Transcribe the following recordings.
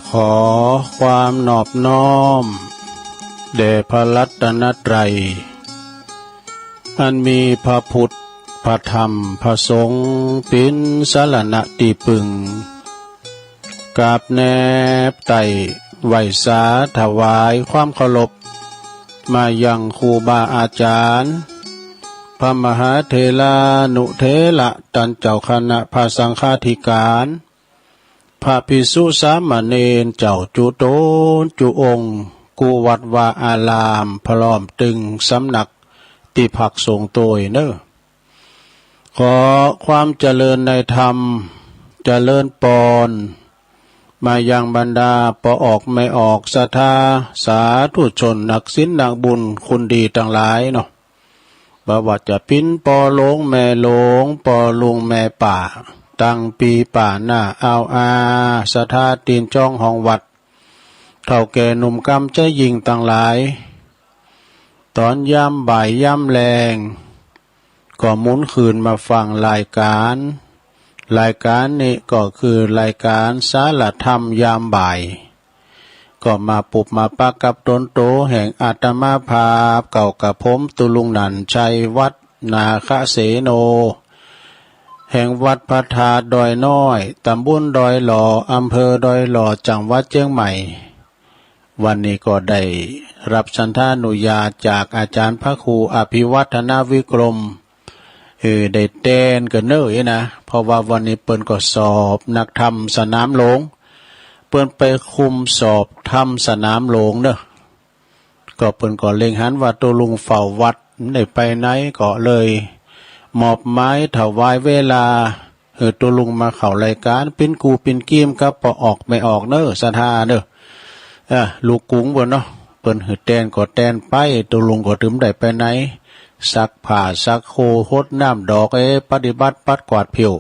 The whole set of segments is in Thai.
ขอความนอบน้อมแด่พระรัตนตรัยอันมีพระพุทธพระธรรมพระสงฆ์เป็นสรณะที่พึ่งกราบแนบไต่ไหวสาถวายความเคารพมายังครูบาอาจารย์พระมหาเถรานุเถระท่านเจ้าคณะพระสังฆาธิการพระภิกษุสามเณรเจ้าจุโตนจุองค์กุวัดวาอารามพร้อมตึงสำนักที่พักสงฆ์โตยเนอขอความเจริญในธรรมเจริญปอนมายังบรรดาปออกไม่ออกศรัทธาสาธุชนนักศีลนักบุญคุณดีทั้งหลายเนาะบ่ว่าจะพินปอหลงแม่หลงปอลุงแม่ป่าตั้งปีป่าหน้าเอาอาศรัทธาตีนจ้องห้องวัดเท่าแก่หนุ่มกำใจยิงทั้งหลายตอนย่ำบ่ายย่ำแรงก็หมุนคืนมาฟังรายการนี้ก็คือรายการสารธรรมยามบ่ายก็มาปุบมาปักกับตนโตแห่งอาตมาภาพเก่ากับผมตุลุงนันชัยวัดนาคเสโนแห่งวัดพระธาตุดอยน้อยตำบลดอยหล่ออำเภอดอยหล่อจังหวัดเชียงใหม่วันนี้ก็ได้รับสันทานุญาตจากอาจารย์พระครูอภิวัฒนาวิกรมได้เต้นกันเนอะนะเพราะว่าวันนี้เปิ้นก็สอบนักธรรมสนามหลวงเปิ้นไปคุมสอบธรรมสนามหลวงเนอะก็เปิ้นก็เล็งหันว่าตัวลุงเฝ้าวัดได้ไปไหนก็เลยมอบไม้ถวายเวลาตัวลุงมาเข้ารายการปิ้นกูปิ้นกีมครับพอออกไม่ออกเนอะศรัทธาเนอะลูกกุ้งเปิ้นเนาะเปิ้นแตนก็แตนไปตัวลุงก็ถึงได้ไปไหนซักผ้าซักโคหดน้ำดอกปฏิบัติปัดกวาดผิว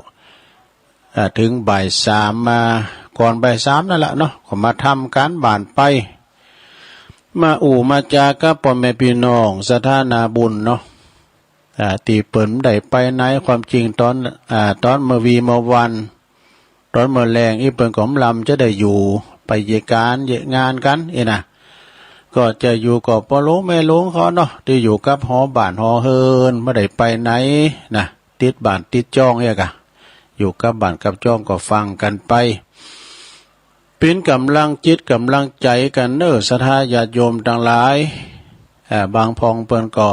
ถึงบ่ายสามมาก่อนบ่ายสามนั่นแหละเนาะก็มาทำการบ้านไปมามาจากัพ่อแม่พี่น้องสถานาบุญเนาะตีเปิ่นได้ไปไหนความจริงตอนเมื่อวีเมื่อวันตอนเมื่อแรงอีเปิ่นของลำจะได้อยู่ไปเยการเยงานกันนะก็จะอยู่กับปอโลแม่หลวงเขาเนาะที่อยู่กับหอบ้านหอเฮินไม่ได้ไปไหนนะติดบ้านติดจ้องกะอยู่กับบ้านกับจ้องก็ฟังกันไปเป็นกำลังจิตกำลังใจกันเนอศรัทธาญาติโยมทั้งหลายบางพองเปิ้นก็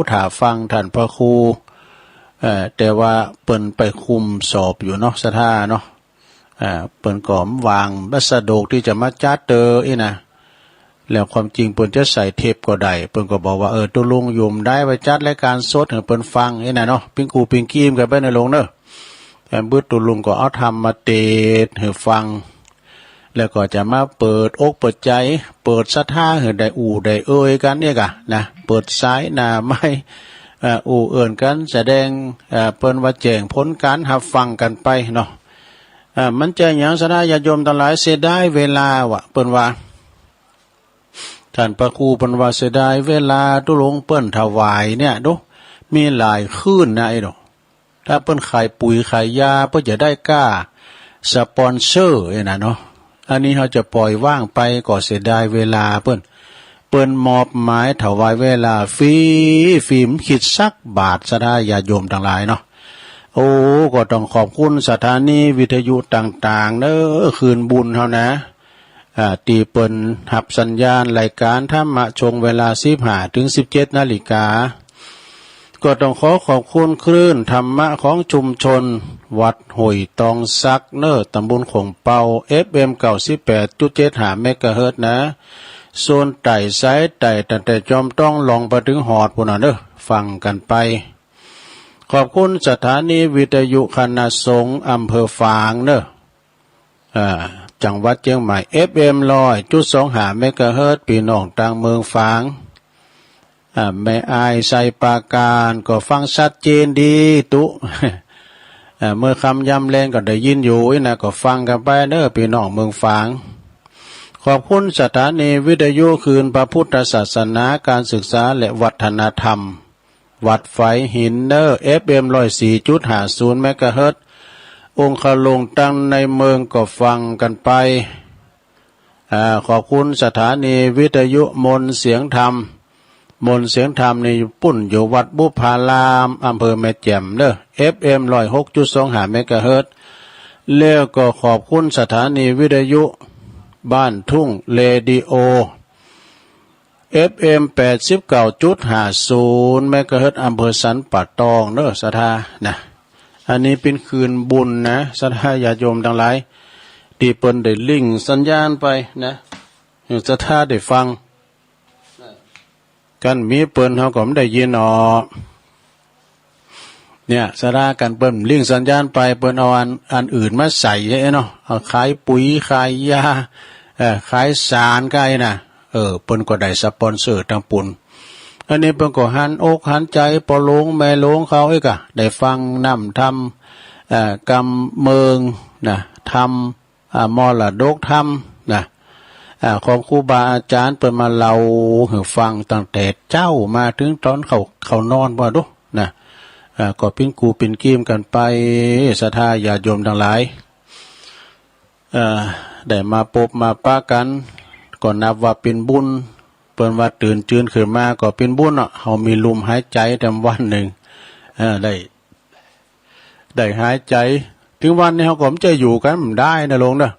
ถ้าฟังท่านพระครูแต่ว่าเปิ้นไปคุมสอบอยู่เนาะศรัทธาเนาะเปิ้นก็วางบัสดกที่จะมาจัดนะแล้วความจริงเปิ้นจะใส่เทปก็ได้เปิ้นก็บอกว่าตัวลุงโยมได้ไปจัดรายการสดให้เปิ้นฟังนะเนาะปิ้งกูปิ้งกีมกันไปในลงเนาะแต่บึ้ดตัวลุงก็เอาทำมาเทศให้ฟังแล้วก็จะมาเปิดอกเปิดใจเปิดศรัทธาให้ได้ได้กันเนี่ยกะนะเปิดสายหน้าไม้เอิ้นกันแสดงเปิ้นว่าแจ้งผลการรับฟังกันไปเนาะมันจะหยังศรัทธาญาติโยมทั้งหลายเสียดายเวลาวะเปิ้นว่าท่านพระครูเปิ้นว่าเสียดายเวลาตุลงเปิ้นถวายเนี่ยดูมีหลายคืนนะไอ้ดอกถ้าเปิ้นขายปุ๋ยขายยาเพื่อจะได้กล้าสปอนเซอร์นะเนาะอันนี้เขาจะปล่อยว่างไปก็เสียดายเวลาเปิ้นมอบหมายถวายเวลาฟรีมคิดสักบาทศรัทธาญาติโยมทั้งหลายเนาะก็ต้องขอบคุณสถานีวิทยุต่างๆเด้อคืนบุญเฮานะตีเปิ้นหับสัญญาณรายการธรรมะชงเวลา 15 ถึง 17 นาฬิกาก็ต้องขอบคุณคลื่นธรรมะของชุมชนวัดห้วยตองซักเนอตำบลขงเปา FM 98.75 เมกะเฮิรตซ์นะโซนไต่ไซต์ไต่ตั้งแต่จอมต้องลองไปถึงหอดพุ่นน่ะเด้อฟังกันไปขอบคุณสถานีวิทยุคณะสงฆ์อำเภอฝางเนอจังหวัดเชียงใหม่ FM 100.25 เมกะเฮิรตซ์พี่น้องต่างเมืองฝางแม่อายใส่ปาการก็ฟังชัดเจนดีตุเมื่อคำย้ำแรงก็ได้ยินอยู่นะก็ฟังกันไปเด้อพี่น้องเมืองฝางขอบคุณสถานีวิทยุคืนพระพุทธศาสนาการศึกษาและวัฒนธรรมวัดไฟหินเนอร์ FM 104.50 เมกะเฮิรตซ์องค์ขลงตั้งในเมืองก็ฟังกันไป ขอบคุณสถานีวิทยุมนต์เสียงธรรมมนต์เสียงธรรมในปุ่นอยู่วัดบุพารามอำเภอแม่แจ่มเด้อ FM 106.25 เมกะเฮิรตซ์แล้วก็ขอบคุณสถานีวิทยุบ้านทุ่งเรดิโอ FM 89.50 เมกะเฮิรตซ์อำเภอสันป่าตองเด้อศรัทธานะอันนี้เป็นคืนบุญนะศรัทธาญาติโยมทั้งหลายที่เปิ้นได้ลิงก์สัญญาณไปนะศรัทธาได้ฟังกันมีเปิ้นเฮาก็ไม่ได้ยินเนี่ยสารากันเปิ้นลิงก์สัญญาณไปเปิ้นเอาอันอื่นมาใส่เนาะเอาขายปุ๋ยขายยาขายสารก็ไอ้น่ะเปิ้นก็ได้สปอนเซอร์ทางปุ่นอันนี้เปิ้นก็หันอกหันใจปอลงแม่ลงเขาอีกได้ฟังนำทำกำเมืองนะทำมรดกทำนะของครูบาอาจารย์เปิดมาเล่าให้ฟังตั้งแต่เจ้ามาถึงตอนเขานอนว่าดูนะก็เป็นกูเป็นกีมกันไปศรัทธาญาติโยมทั้งหลายได้มาพบมาปะกันก็นับว่าเป็นบุญเปิดว่าตื่นจืนขึ้นมาก็เป็นบุญเนาะเฮามีลมหายใจแต่วันหนึ่งได้หายใจถึงวันนี้เฮาก็จะอยู่กันมันได้นะลงนะ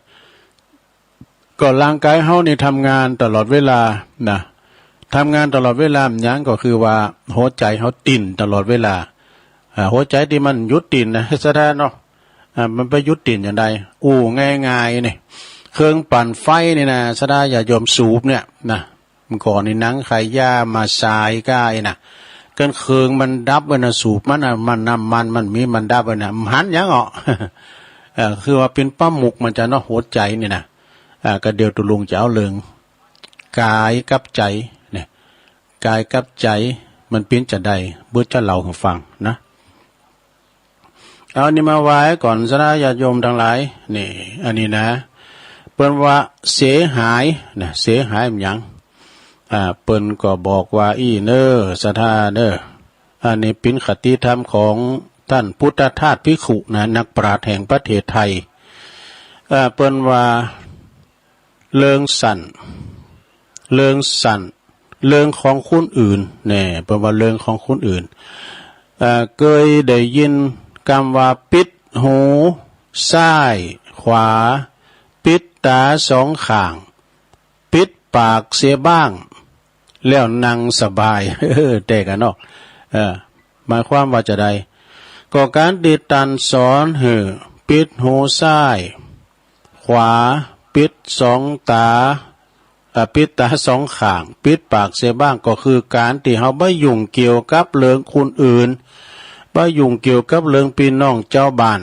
ก็ร่างกายเฮานี่ทำงานตลอดเวลานะทำงานตลอดเวลาอย่างก็คือว่าหัวใจเฮาติ่นตลอดเวลาหัวใจที่มันหยุดติ่นนะแสดงเนาะมันไปหยุดติ่นอย่างใดง่ายๆนี่เครื่องปั่นไฟนี่นะสดาอย่าโยมสูบเนี่ยนะมันก่อนนี่หนังไขย่ามาสายก้ายนะกันเครื่องมันดับไว้นะสูบมันมันน้ำมันมีมันดับไว้นะมันหันยังอ่ะคือว่าเป็นป้าหมุกมันจะเนาะหัวใจนี่นะก็เดียวตุลุงจะเอาเรื่องกายกับใจเนี่ยกายกับใจมันเป็นจะใดเบื่อจะเล่าให้ฟังนะเอานี่มาไว้ก่อนสนะญาติโยมทั้งหลายนี่อันนี้นะเปิ้นว่าเสียหายนะเสียหายมันยังเปิ้นก็บอกว่าอีเนอสะทาเนออันนี้เป็นคติธรรมของท่านพุทธทาสภิกขุนะนักปราชญ์แห่งประเทศไทยเปิ้นว่าเรื่องสั่นเรื่องของคนอื่นเนี่ยเปิ้นว่าเรื่องของคนอื่นเคยได้ยินคำว่าปิดหูซ้ายขวาปิดตาสองข้างปิดปากเสียบ้างแล้วนั่งสบายแต่กันเนาะหมายความว่าจะใดก็การติดตันสอนปิดหูซ้ายขวาปิดสองตาปิดตาสองข้างปิดปากเสียบ้างก็คือการที่เฮาบ่ยุ่งเกี่ยวกับเรื่องคนอื่นบ่ยุ่งเกี่ยวกับเรื่องพี่น้องเจ้าบ้าน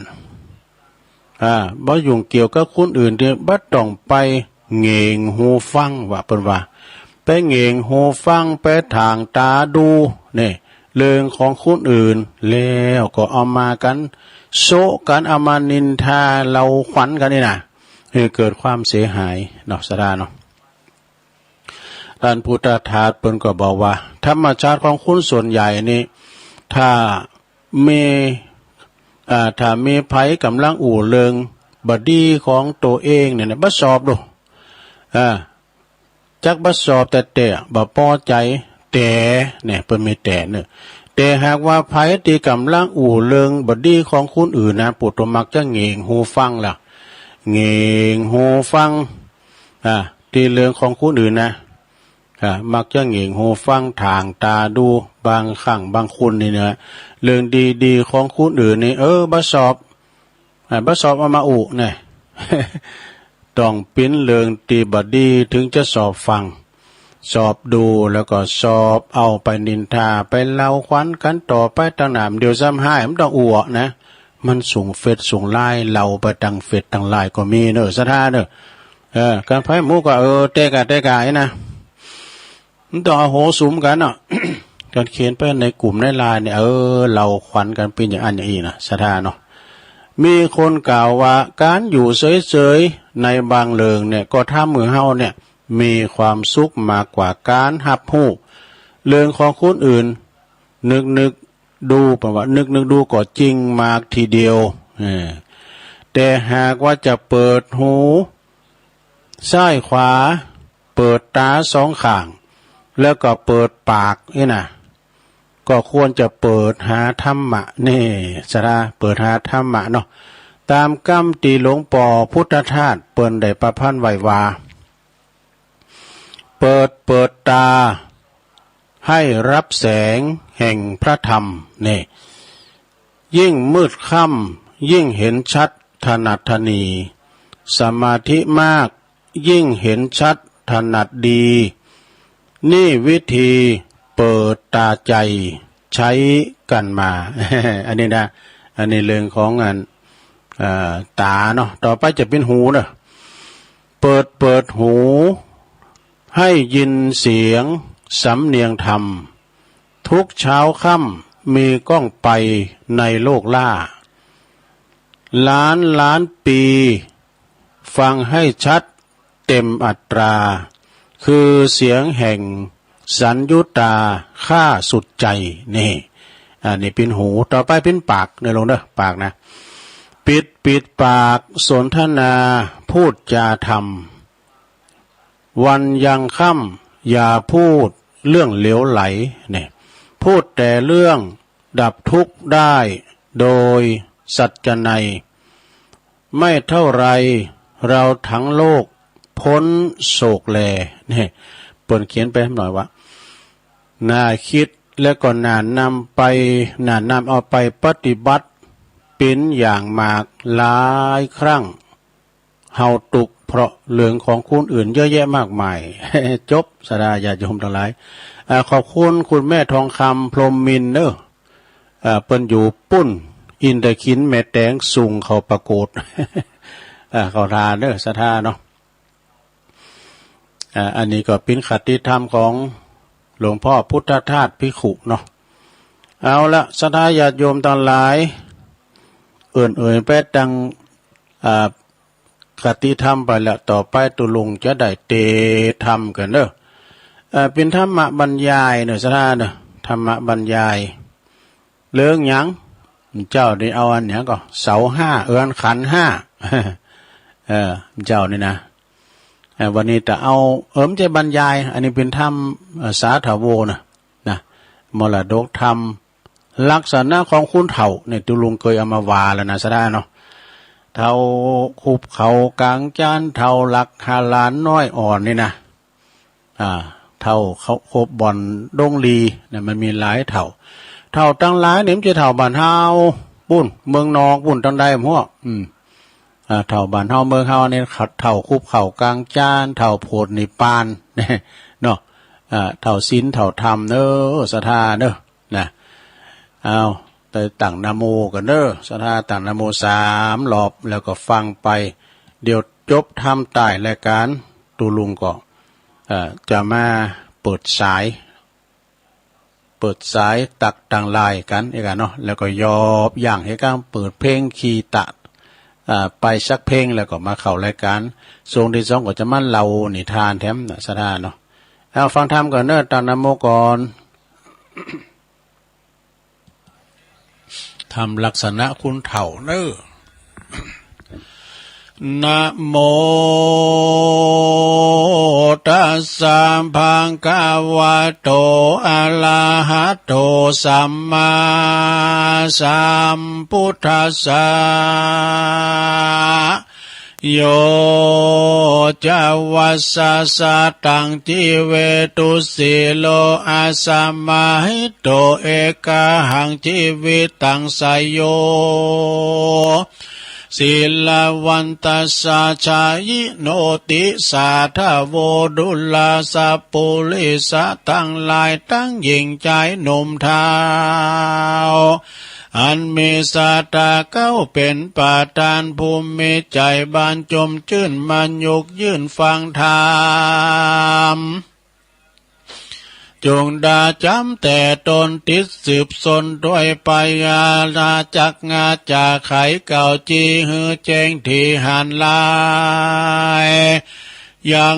บ่ยุ่งเกี่ยวกับคนอื่นที่บ่ต้องไปเหงงหูฟังว่าเปิ้นว่าไปเหงงหูฟังไปทางตาดูนี่เรื่องของคนอื่นแล้วก็เอามากันโซกันเอามานินทาเราขวัญกันนี่นะเกิดความเสียหายเนาะสดาเนาะท่านพุทธทาสเปิ้นก็บอกว่าธรรมชาติของคนส่วนใหญ่นี่ถ้ามีภัยกำลังอู่เริงบดีของตัวเองเนี่ยบ่สอบดูจักบ่สอบแต่บ่พอใจแต่เนี่ยเปิ้นมีแต่เนี่ยแต่หากว่าภัยที่กำลังอู่เริงบดีของคนอื่นนะปุถุมักจะเหงงหูฟังล่ะเหงงหูฟังที่เรื่องของคนอื่นนะมักจะเหงงหูฟังทางตาดูบางครั้งบางคนนี่เนี่ยเรื่องดีๆของคนอื่นนี่บ่สอบเอามาอุเนี่ย ต้องปิ้นเรื่องตีบดีถึงจะสอบฟังสอบดูแล้วก็สอบเอาไปนินทาไปเล่าขวัญกันต่อไปตั้งนานเดี๋ยวซ้ำให้มันต้องอวนะมันส่งเฟซส่งไลน์เล่าไปตั้งเฟซตั้งไลน์ก็มีเนอะสถานเนอะการไพ่หมูก็เตะกะนะมันต้องเอาโหสุมกันเนาะ การเขียนไปในกลุ่มในไลน์เนี่ยเราขวัญกันเป็นอย่างอันอย่างนี้นะสถานเนาะมีคนกล่าวว่าการอยู่เฉยๆในบางเรื่องเนี่ยก็ทำมือเฮาเนี่ยมีความสุขมากกว่าการหับหู้เรื่องของคนอื่นนึกดูประว่านึกดูก็จริงมากทีเดียวแต่หากว่าจะเปิดหู ซ้ายขวาเปิดตาสองข้างแล้วก็เปิดปากนี่นะก็ควรจะเปิดหาธรรมะนี่สระเปิดหาธรรมะเนาะตามกรรมตีหลวงป่อพุทธทาสเปิ้นได้ประพันธ์ไว้ว่าเปิดตาให้รับแสงแห่งพระธรรมนี่ยิ่งมืดค่ำยิ่งเห็นชัดถนัดถนีสมาธิมากยิ่งเห็นชัดถนัดดีนี่วิธีเปิดตาใจใช้กันมา อันนี้นะอันนี้เรื่องของตาเนาะต่อไปจะเป็นหูเนาะเปิดหูให้ยินเสียงสำเนียงธรรมทุกเช้าค่ำมีกล้องไปในโลกล่าล้านปีฟังให้ชัดเต็มอัตราคือเสียงแห่งสัญญุตาค่าสุดใจนี่อันนี้เป็นหูต่อไปเป็นปากในลงเด้อปากนะปิดปากสนทนาพูดจาธรรมวันยังค่ำอย่าพูดเรื่องเหลวไหลเนี่ยพูดแต่เรื่องดับทุกข์ได้โดยสัจนัยไม่เท่าไรเราทั้งโลกพ้นโศกแลเนี่ยเปิ่นเขียนไปหน่อยว่าน่าคิดและก็น่านำเอาไปปฏิบัติเป็นอย่างมากหลายครั้งเฮาตุกเพราะเรื่องของคุณอื่นเยอะแยะมากมาย จบสดาญาติโยมทั้งหลายขอบคุณคุณแม่ทองคำพรหมมินเนอะเปิ้นอยู่ปุ้นอินเดคินแม่แตงสุงเขาประโกฏ เขาทานเนอะสถาเนาะอันนี้ก็เป็นคติธรรมของหลวงพ่อพุทธทาสภิกขุเนาะเอาละสถาญาติโยมทั้งหลายแปดดังคติธรรมไปละต่อไปตุลุงจะได้เตธรรมกันเนอะเป็นธรรมะบรรยายเนอะสถาเนอะธรรมะบรรยายเรื่องหยังเจ้าได้เอาอันเนี้ยก็เสาห้าขันห้า เจ้านี่นะวันนี้จะเอาจะบรรยายอันนี้เป็นธรรมสาถาโวนะมรดกธรรมลักษณะของคุณเฒ่าเนี่ยตุลุงเคยเอามาวาแล้วนะสดาเนาะเฒ่าคุบเขากลางจานเฒ่าหลักหาลานน้อยอ่อนนี่นะเฒ่าเขาคบบ่อนดงลีเนี่ยมันมีหลายเฒ่าตั้งหลายเนี่ยมันจะเฒ่าบ้านเฮาปุ้นเมืองนอกปุ้นตั้งใดพวกเฒ่าบ้านเฮาเมืองเฮาเนี่ยเฒ่าคุบเขากลางจานเฒ่าโพดในปานเนาะเฒ่าศีลเฒ่าธรรมเด้อศรัทธาเด้อนะเอาแต่ตั้งนะโมกันเด้อศรัทธาตั้งนะโม3 รอบแล้วก็ฟังไปเดี๋ยวจบทำใต้รายการตูลุงก็จะมาเปิดสายตักต่างลายกันอีกเนาะแล้วก็ยอบอย่างให้การเปิดเพลงคีตะไปสักเพลงแล้วก็มาเข้ารายการช่วงที่สองก็จะมาเล่านิทานแถมสถานเนาะเอาฟังธรรมก่อนเนอะตั้งนะโมก่อน ทำลักษณะคุณเฒ่าเนอะนะโมตัสสะภะคะวะโตอะระหะโตสัมมาสัมพุทธัสสะโยจะวัสสะสะตังจิเวตุสิโลอาสัมมาหิโตเอกะหังจิวิตังสยโยศิลาวันตัสสะชายิโนติสาทาโวดุลาสะปุริสะตั้งหลายตั้งยิ่งใจหนุ่มเทาวอันมีสาตาเก้าเป็นปาทานภูมิมีใจบานจมชื่นมันยุกยื่นฟังธรรมจงดาจำแต่ตนติดสืบสนด้วยปัญญาลาจักงาจากไขเก่าจีหือแจ้งที่หันลายยัง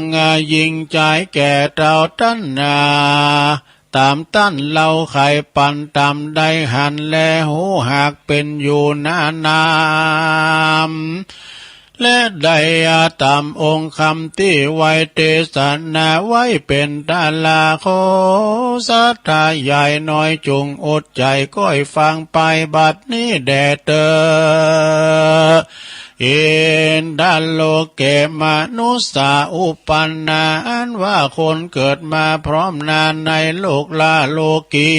ยิงใจแก่เต่าตั้นนาตามตั้นเล่าไข่ปันตามได้หันแลหูหากเป็นอยู่นาน และได้ตามองค์คำที่ไว้เทศนาไว้เป็นตาลาโคสัทธาใหญ่น้อยจงอดใจก้อยฟังไปบัดนี้แด่เตอเอ็นดัลโลเกมนุสสาอุปันนาอันว่าคนเกิดมาพร้อมนานในโลกลาโลกี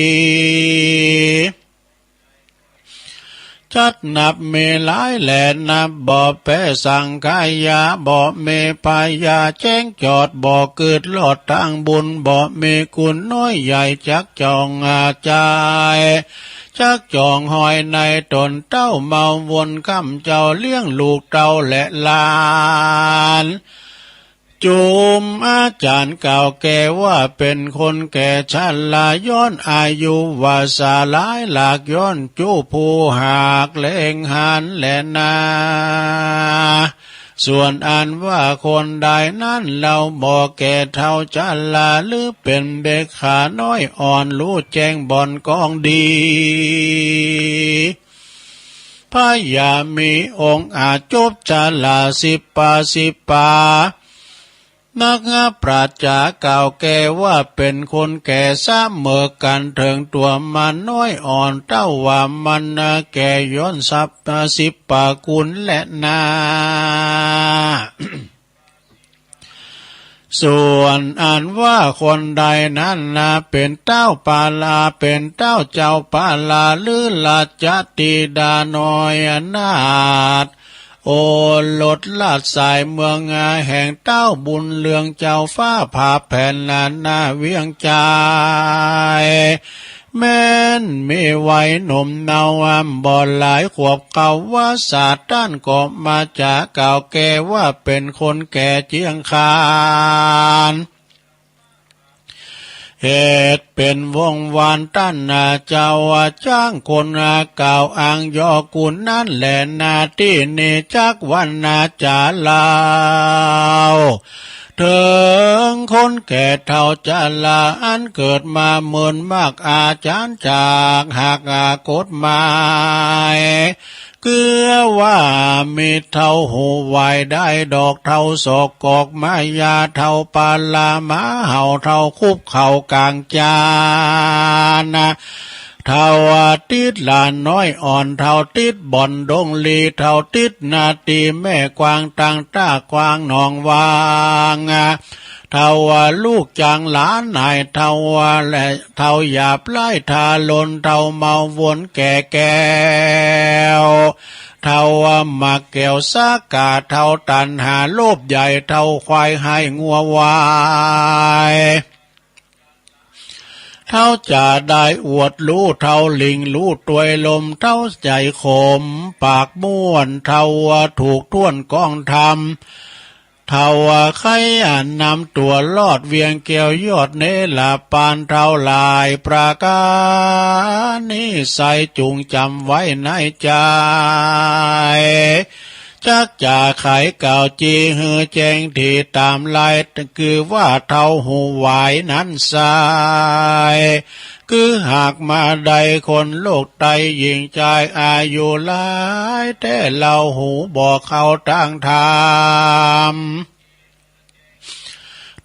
จัดนับเมหลายแหล่นับบ่อแปสังขายาบ่อเมพายาแจ้งจอดบ่อเกิดหลอดทางบุญบ่อเมกุลน้อยใหญ่จักจองอาจายจักจองหอยในตนเต้าเมาวนคำเจ้าเลี้ยงลูกเต้าและหลานจุมอาจารย์เก่าแก่ว่าเป็นคนแก่ชันลาย้อนอายุวาสาหลายหลากย้อนจูผู้หากเลงหันและนาส่วนอันว่าคนใดนั้นเราบอกแก่เท่าจันลาหรือเป็นเด็กขาน้อยอ่อนรู้แจ้งบ่อนกองดีพญามีองค์อาจบจันลาสิบปานักปราชญาเก่าแก่ว่าเป็นคนแก่เสมอกันถึงตัวมันน้อยอ่อนเต้าว่ามันแก่ย้อนสิบปากุลและนา ส่วนอันว่าคนใดนั้นเป็นเต้าปาลาเป็นเต้าเจ้าปาลาหรือลาจติดาน้อยนาถโอลดลาดสายเมืองแห่งเต้าบุญเลืองเจ้าฟ้าผ่าแผ่นนาเวียงใจแม้นมีวัยหนุ่มเนาบ่หลายขวบเก่าว่าศาสตร์ด้านก็มาจากเก่าแก่ว่าเป็นคนแก่เจียงคานเหตุเป็นวงวานตั้นเจ้าจ้างคนเก่าอ่างยอกุลนั่นแหละนาที่เนจักวันนาจาลาวถึงคนแก่เท่าจะลาอันเกิดมาเหมือนมากอาจารย์จากหากกฎหมายเกือว่ามีเท่าหูไหวได้ดอกเท่าศอกกอกมายาเท่าปาลาหมาเห่าเท่าคุบเข่ากลางจานเท่าติดหลานน้อยอ่อนเท่าติดบ่อนดงลีเท่าติดนาตีแม่กวางตังต้ากวางหนองวางเท่าลูกจางหลานนายเท่าและเท่าหยาบไล่ทาลนเท่าเมาวนแก่แก้วเท่าหมักแก้วซากาเท่าตันหาโลภใหญ่เท่าควายให้งัววายเท่าจะได้อวดรู้เท่าลิงรู้ตวยลมเท่าใจขมปากม้วนเท่าถูกท่วนกองทำเท่าใครนำตัวลอดเวียงเกี่ยวยอดเนลาปานเท่าลายประการนี้ใส่จุงจำไว้ในใจจักจะไขเก่าจีหือแจงที่ตามลายคือว่าเท่าหูไหวนั้นสายคือหากมาใดคนโลกไตยิงใจอายุหลายแต่เราหูบอกเขาตั้งธรรม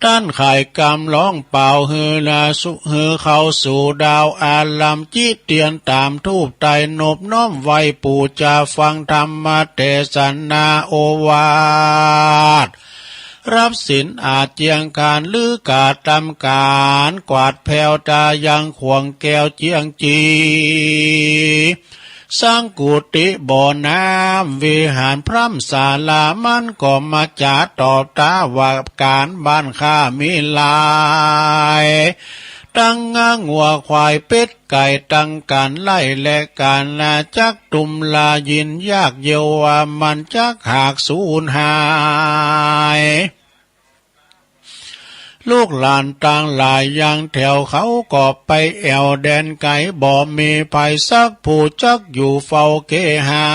ด้านไข่กำร้องเป่าฮือนาสุฮือเข้าสู่ดาวอาลัมจิเตียนตามทูบไตนบน้อมไว้ปู่จะฟังธรรมเทศนาโอวาทรับศีลอาจเจียงการลือกาตำการกวาดแผ่วตายังขวงแก้วเจียงจีสร้างกุฏิบ่อน้ำวิหารพร่ำศาลามันก็มาจาตอบตาว่าการบ้านข้ามีลายตั้งงัวควายเป็ดไก่ตั้งการไล่และการจักตุมลายินยากเยวว่ามันจักหากสูญหายลูกหลานต่างหลายอย่างแถวเขาก็ไปแอวแดนไก่บ่มีภัยสักผู้จักอยู่เฝ้าเกหา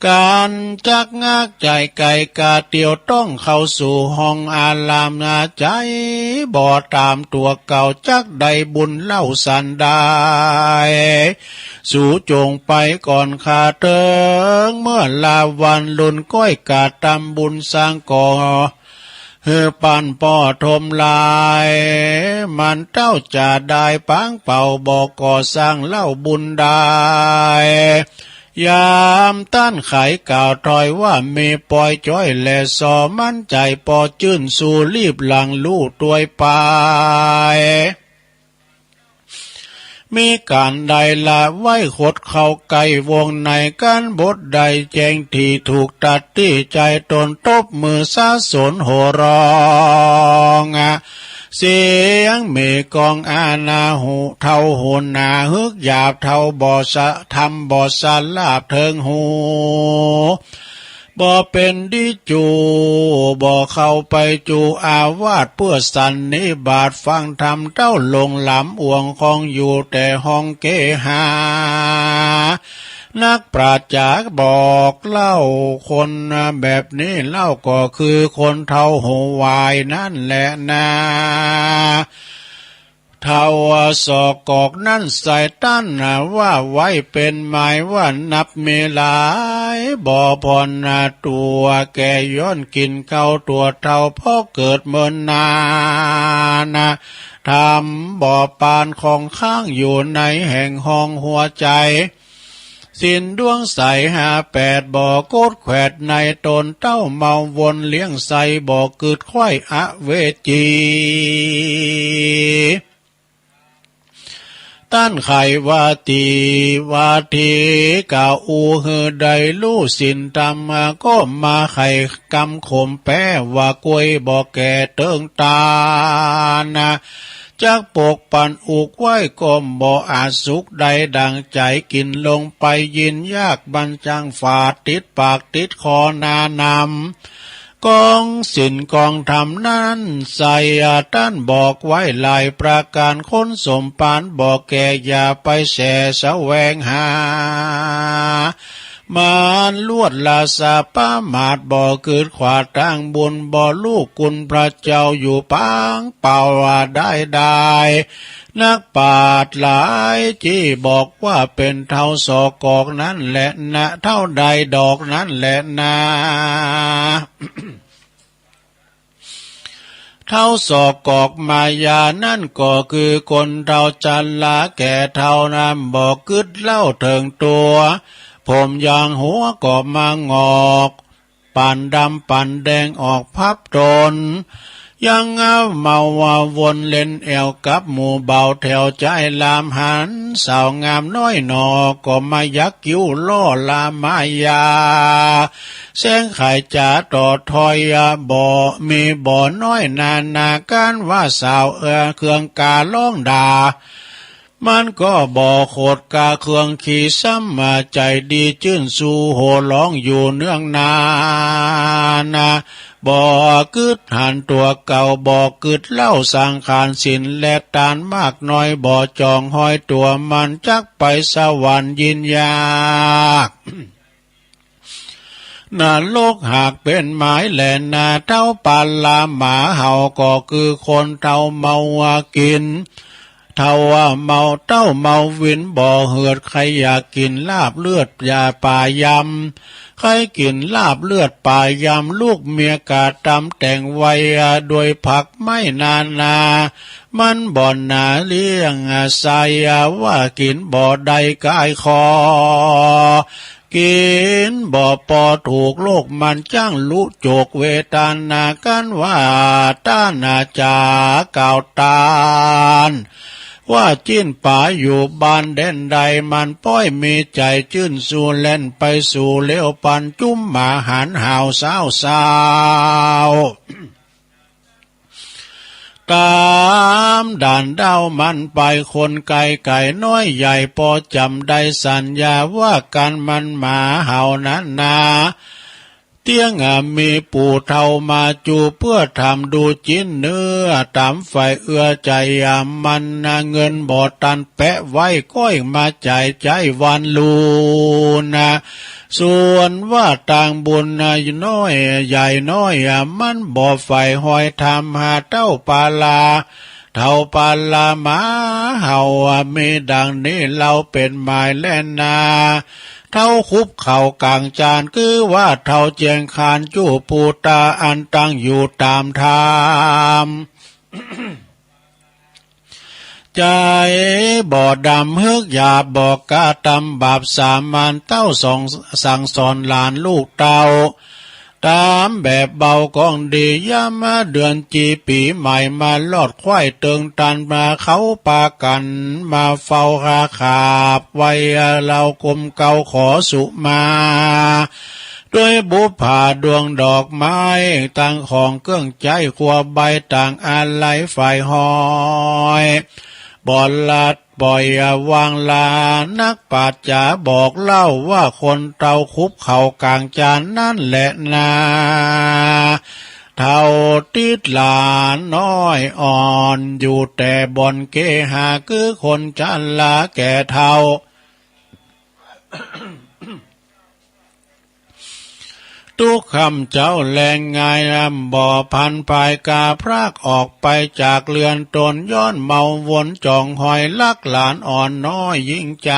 การจักงักใจไก่กาเตียวต้องเข้าสู่ห้องอารามนาใจบ่ตามตัวเก่าจักใดบุญเล่าสันได้สู่จงไปก่อนขาเติงเมื่อลาวันลุนก้อยกาตำบุญสร้างก่อปันป่อทมลายมันเต้าจะได้ปังเป่าบอกก่อสร้างเล่าบุญได้ยามต้านไขกล่าวถอยว่ามีปล่อยจ้อยและสอมั่นใจปอจื่นสู่รีบหลังลู่ตัวไปมีการใดละไว้ขดเข้าไกวงในการบทใดแจ้งที่ถูกตัดที่ใจตนตบมือซาสนโหร้องเสียงเมกองอาณาหูเท่าโหนาฮึกหยาบเท่าบ่อสะทำบ่อสะลาบเทิงหูบ่เป็นดิจูบ่เข้าไปจูอาวาสเพื่อสันนิบาตฟังธรรมเต้าลงหลำอ่วงของอยู่แต่ห้องเกหานักปราชญ์บอกเล่าคนแบบนี้เล่าก็คือคนเท่าหัววายนั่นแหละนะเท่าศอกอกนั่นใส่ตั้นว่าไว้เป็นหมายว่านับเมลายบ่พรตัวแกย้อนกินเข้าตัวเท่าพ่อเกิดเมินนาทำบ่อปานของข้างอยู่ในแห่งห้องหัวใจสินดวงใส58บ่อโกดแขวดในตนเต้าเมาวนเลี้ยงใสบ่อเกิดควายอเวจีต้านไขว่าตีว่าทีกาอูฮือใดลู่สินตามมาก็มาไข่กำขมแป้ว่ากวยบ่อแก่เติงตานะจากปกปันอุกไว้ก็บ่อาจสุขใดดังใจกินลงไปยินยากบรรจังฝาดติดปากติดคอนานำกองสินกองธรรมนั้นใส่ท่านบอกไว้หลายประการคนสมปานบอกแก่อย่าไปแสแสวงหามานลวดลาสาป้ามาดบ่อเกิดขวาทางบุญบ่อลูกกุลพระเจ้าอยู่ปางเป่าว่าได้นักปราชญ์หลายที่บอกว่าเป็นเท่าศอกอกนั่นแหละนะเท่าใดดอกนั่นแหละนะเท่าศอกอกมายานั่นก็คือคนเท่าจันลาแก่เท่าน้ำบ่อกึดเล่าเถิงตัวผมยางหัวก็มางอกปั่นดำปั่นแดงออกพับตนยังเมาว่าวนเล่นแอวกับหมู่เบาแถวใจลามหันสาวงามน้อยหนอก็มายักกิ้วล่อลามายาแสงไข่จ๋าต่อทอยบ่อมีบ่อน้อยนาการว่าสาวเครื่องกาล่องด่ามันก็บ่โคดกาเครื่องขี่ซ้ำมาใจดีจื่นสู่โหร้องอยู่เนื่องนาบ่กึดหันตัวเก่าบ่กึดเล่าสังขารสินและตานมากน้อยบ่จองห้อยตัวมันจักไปสวรรค์ยินยากนาโลกหากเป็นหมายแหลนาเท่าปานลาหมาเห่าก็คือคนเท่าเมากินเท่าเมาเต้าเมาวินบ่เหือดใครอยากกินลาบเลือดยาป่ายำใครกินลาบเลือดป่ายำลูกเมียกาตำแต่งไว้โดยผักไม่นามันบ่อนนาเลี้ยงใส่ว่ากินบ่ใดกายคอกินบ่ปอถูกโลกมันจ้างลุโจกเวทนากันว่าต้านาจาก่าวตานว่าจิ้นป่าอยู่บ้านแดนใดมันป้อยมีใจจื่นสู่เล่นไปสู่เลี้ยวปันจุ้มหมาหันหาวสาวตามด่านเด้ามันไปคนไก่น้อยใหญ่พอจำได้สัญญาว่ากันมันหมาเห่านั้นนาเตียงมีปู่เท่ามาจูเพื่อทำดูจิ้นเนื้อตามไฟเอื้อใจมันเงินบ่ตันแปะไว้ก้อยมาใจวันลูนะ ส่วนว่าต่างบุญน้อยใหญ่น้อยมันบ่ไฟหอยทำหาเต้าปาลาเท่าปาลามาเฮามีดังนี้เราเป็นหมายแล่นนาเท่าคุบเข่ากลางจานคือว่าเท่าเจียงคานจู้ปูตาอันตั้งอยู่ตามธรรม ใจบ่อดำฮึกหยาบบอกกาตำบาปสามัญเต้าสองสั่งสอนหลานลูกเต้าตามแบบเบากองดีย่ามาเดือนจีปีใหม่มาลอดควายเติงตันมาเขาปากันมาเฝ้าคาขาบไว้เรากลมเกาขอสุมาด้วยบุพผาดวงดอกไม้ต่างของเครื่องใจขัวใบต่างอาลัยฝ่ายหอยบ่อนลัดปล่อยวางลานักปราชญ์จ๋าบอกเล่าว่าคนเตาคุบเข่ากลางจานนั่นแหละนาเท่าติดหลานน้อยอ่อนอยู่แต่บอนเกหาคือคนจันลาแก่เท่า ทุกคำเจ้าแรงงายลำบ่อพันภายกาพรากออกไปจากเรือนตนย้อนเมาวนจองหอยลักหลานอ่อนน้อยยิ่งใจ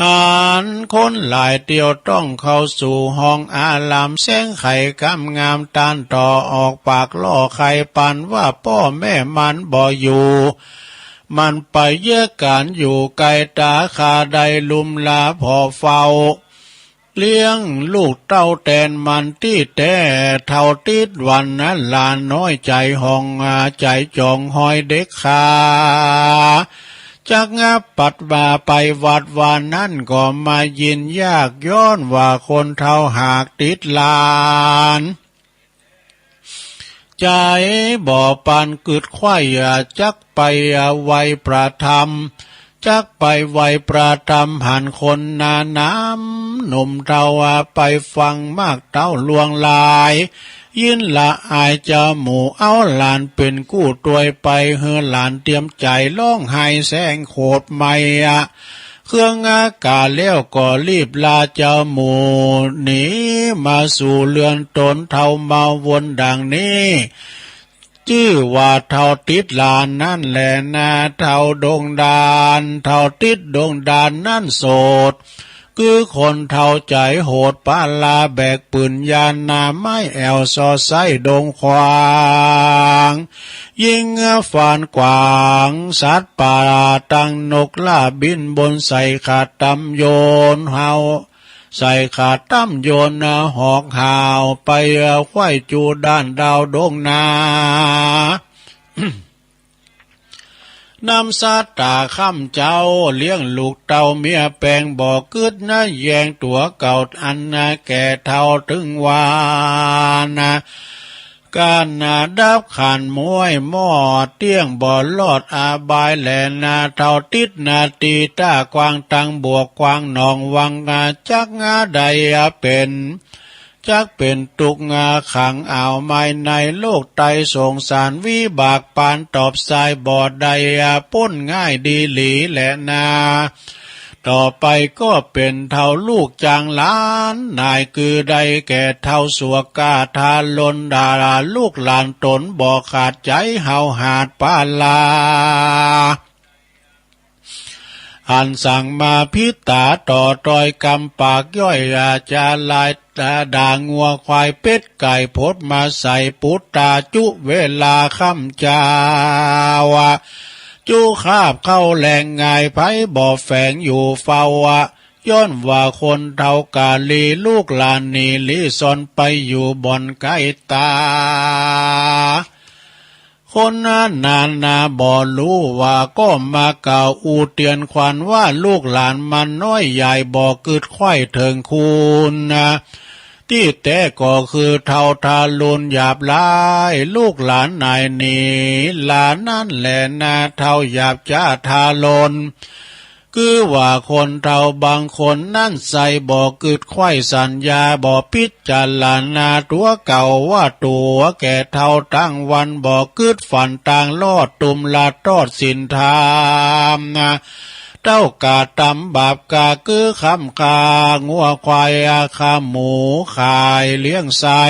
หานคนหลายเตียวต้องเข้าสู่ห้องอาลามแสงไข่กำงามตานต่อออกปากล่อไข่ปันว่าพ่อแม่มันบ่อยู่มันไปเยอะการอยู่ไกลตาคาใดลุมลาพอเฝ้าเลี้ยงลูกเต้าแตนมันที่แต่เท่าติดวันนั้นลานน้อยใจห้องใจจองหอยเด็กขาจากงับปัดว่าไปวัดวานนั่นก็มายินยากย้อนว่าคนเท่าหากติดลานใจบ่อปานกึดไข่จักไปไวประธรรมจักไปไวประธรรมหันคนนาน้ำหนุ่มเท่าไปฟังมากเต้าลวงลายยินละอายจะหมู่เอาหลานเป็นกู้ตวยไปเฮอหลานเตรียมใจร้องไห้แสงโคตรไม่เครื่องอากาศเลี้ยวก็รีบลาเจ้าหมู่หนีมาสู่เรือนตนเท่ามาวนดังนี้ชื่อว่าเท่าติดลานนั่นแหละนาเท่าดงดานเท่าติดดงดานนั่นโสดคือคนเท่าใจโหดปาลาแบกปืนยานนาไม้แอวซอไซดงควางยิงฟานกวางสัตว์ป่าตั้งนกล่าบินบนใส่ขาดตำโยนเฮาใส่ขาดตั้มโยนหอกหาวไปไข่จูด้านดาวดงนา นำซาตาข้ำเจ้าเลี้ยงลูกเต่าเมียแปลงบ่อกึดนะแยงตัวเก่าอันแก่เท่าถึงวานะการดับขันมวยหม้อเตี้ยงบ่อลอดอาบายแหลนาเท่าติดนาตีต้ากวางตังบวกกวางหนองวังจักงาใดเป็นจักเป็นตุกงาขังอ่าวไม้ในโลกไตสงสารวิบากปานตอบสายบอดใดป้นง่ายดีหลีแหละนาต่อไปก็เป็นเท่าลูกจางล้านนายคือใดแก่เท่าสัวกาทาลนดาราลูกหลานตนบ่ขาดใจเฮาหาดปาลาอันสั่งมาพิตาต่อตอยกำปากย่อยจาลายตาด่างัวควายเป็ดไก่พดมาใส่ปุตตาจุเวลาค่ำจาวะจูคาบเข้าแหลงไงไผบ่อแฝงอยู่เฝ้าย้อนว่าคนเท่ากาลีลูกหลานนีลีซอนไปอยู่บ่อนไกลตาคนนาบ่รู้ว่าก็มาเก่าอูเตียนควันว่าลูกหลานมันน้อยใหญ่บ่กึดไข่เถิงคุณที่แต่ก็คือเท่าทารุณหยาบลายลูกหลานนายนี้หลานนั่นแหละนาเท่าหยาบจ้าทารุณคือว่าคนเท่าบางคนนั่นใส่บ่กึดไข่สัญญาบ่พิจารณาตัวเก่าว่าตัวแก่เท่าตั้งวันบ่กึดฝันต่างลอดตุมลาดทอดสินธรรม เต้ากาตำบาปกาคือคำกางัวควายอาคาหมูขายเลี้ยงไส้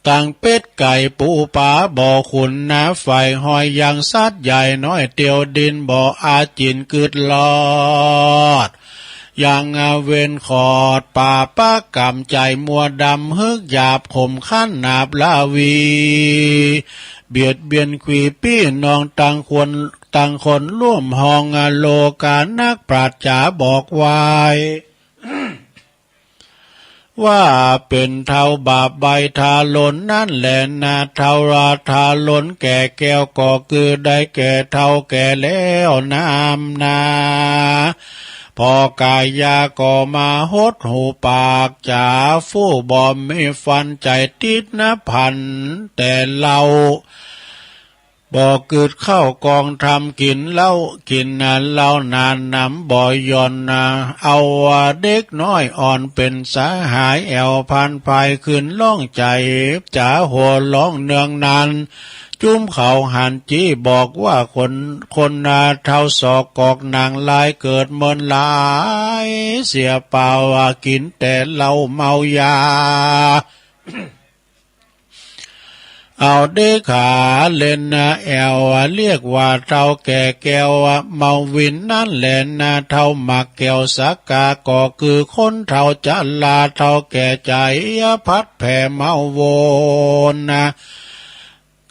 ต่างเป็ดไก่ปูปลาบ่อขุนน้ำไฟหอยยังสัตว์ใหญ่น้อยเตียวดินบ่ออาจินกึดลอดยังเว้นขอดป่าป้ากำใจมัวดำฮึกหยาบข่มขั้นนาบลาวีเบียดเบียนขวีปี้นองต่างคนร่วมห้องโลกานักปราชญาบอกไว้ ว่าเป็นเท่าบาปใบทาลนนั่นแหละนาเท่าราทาลนแก่แก้วก็คือได้แก่เท่าแก่แล้วน้ำนาพอกายยาก็มาหดหูปากจ่าฟู่บอมไม่ฟันใจติดนะพันแต่เราบ่เกิดเข้ากองทำกินเหล้ากินเหล้านานน้ำบ่ย่อนเอาเด็กน้อยอ่อนเป็นสาหายแอวพันภายขึ้นล่องใจจ๋าหัวร้องเนืองนานจุ้มเขาหันจี้บอกว่าคนเท่าศอกกอกนางลายเกิดเมินหลายเสียเปล่ากินแต่เหล้าเมายา เอาเด็กขาเล่นแอวเรียกว่าเท่าแก่แก้วเมาวินนั่นแหละเท่าหมักแก้วสักกาก็คือคนเท่าจันลาเท่าแก่ใจพัดแผ่เมาวน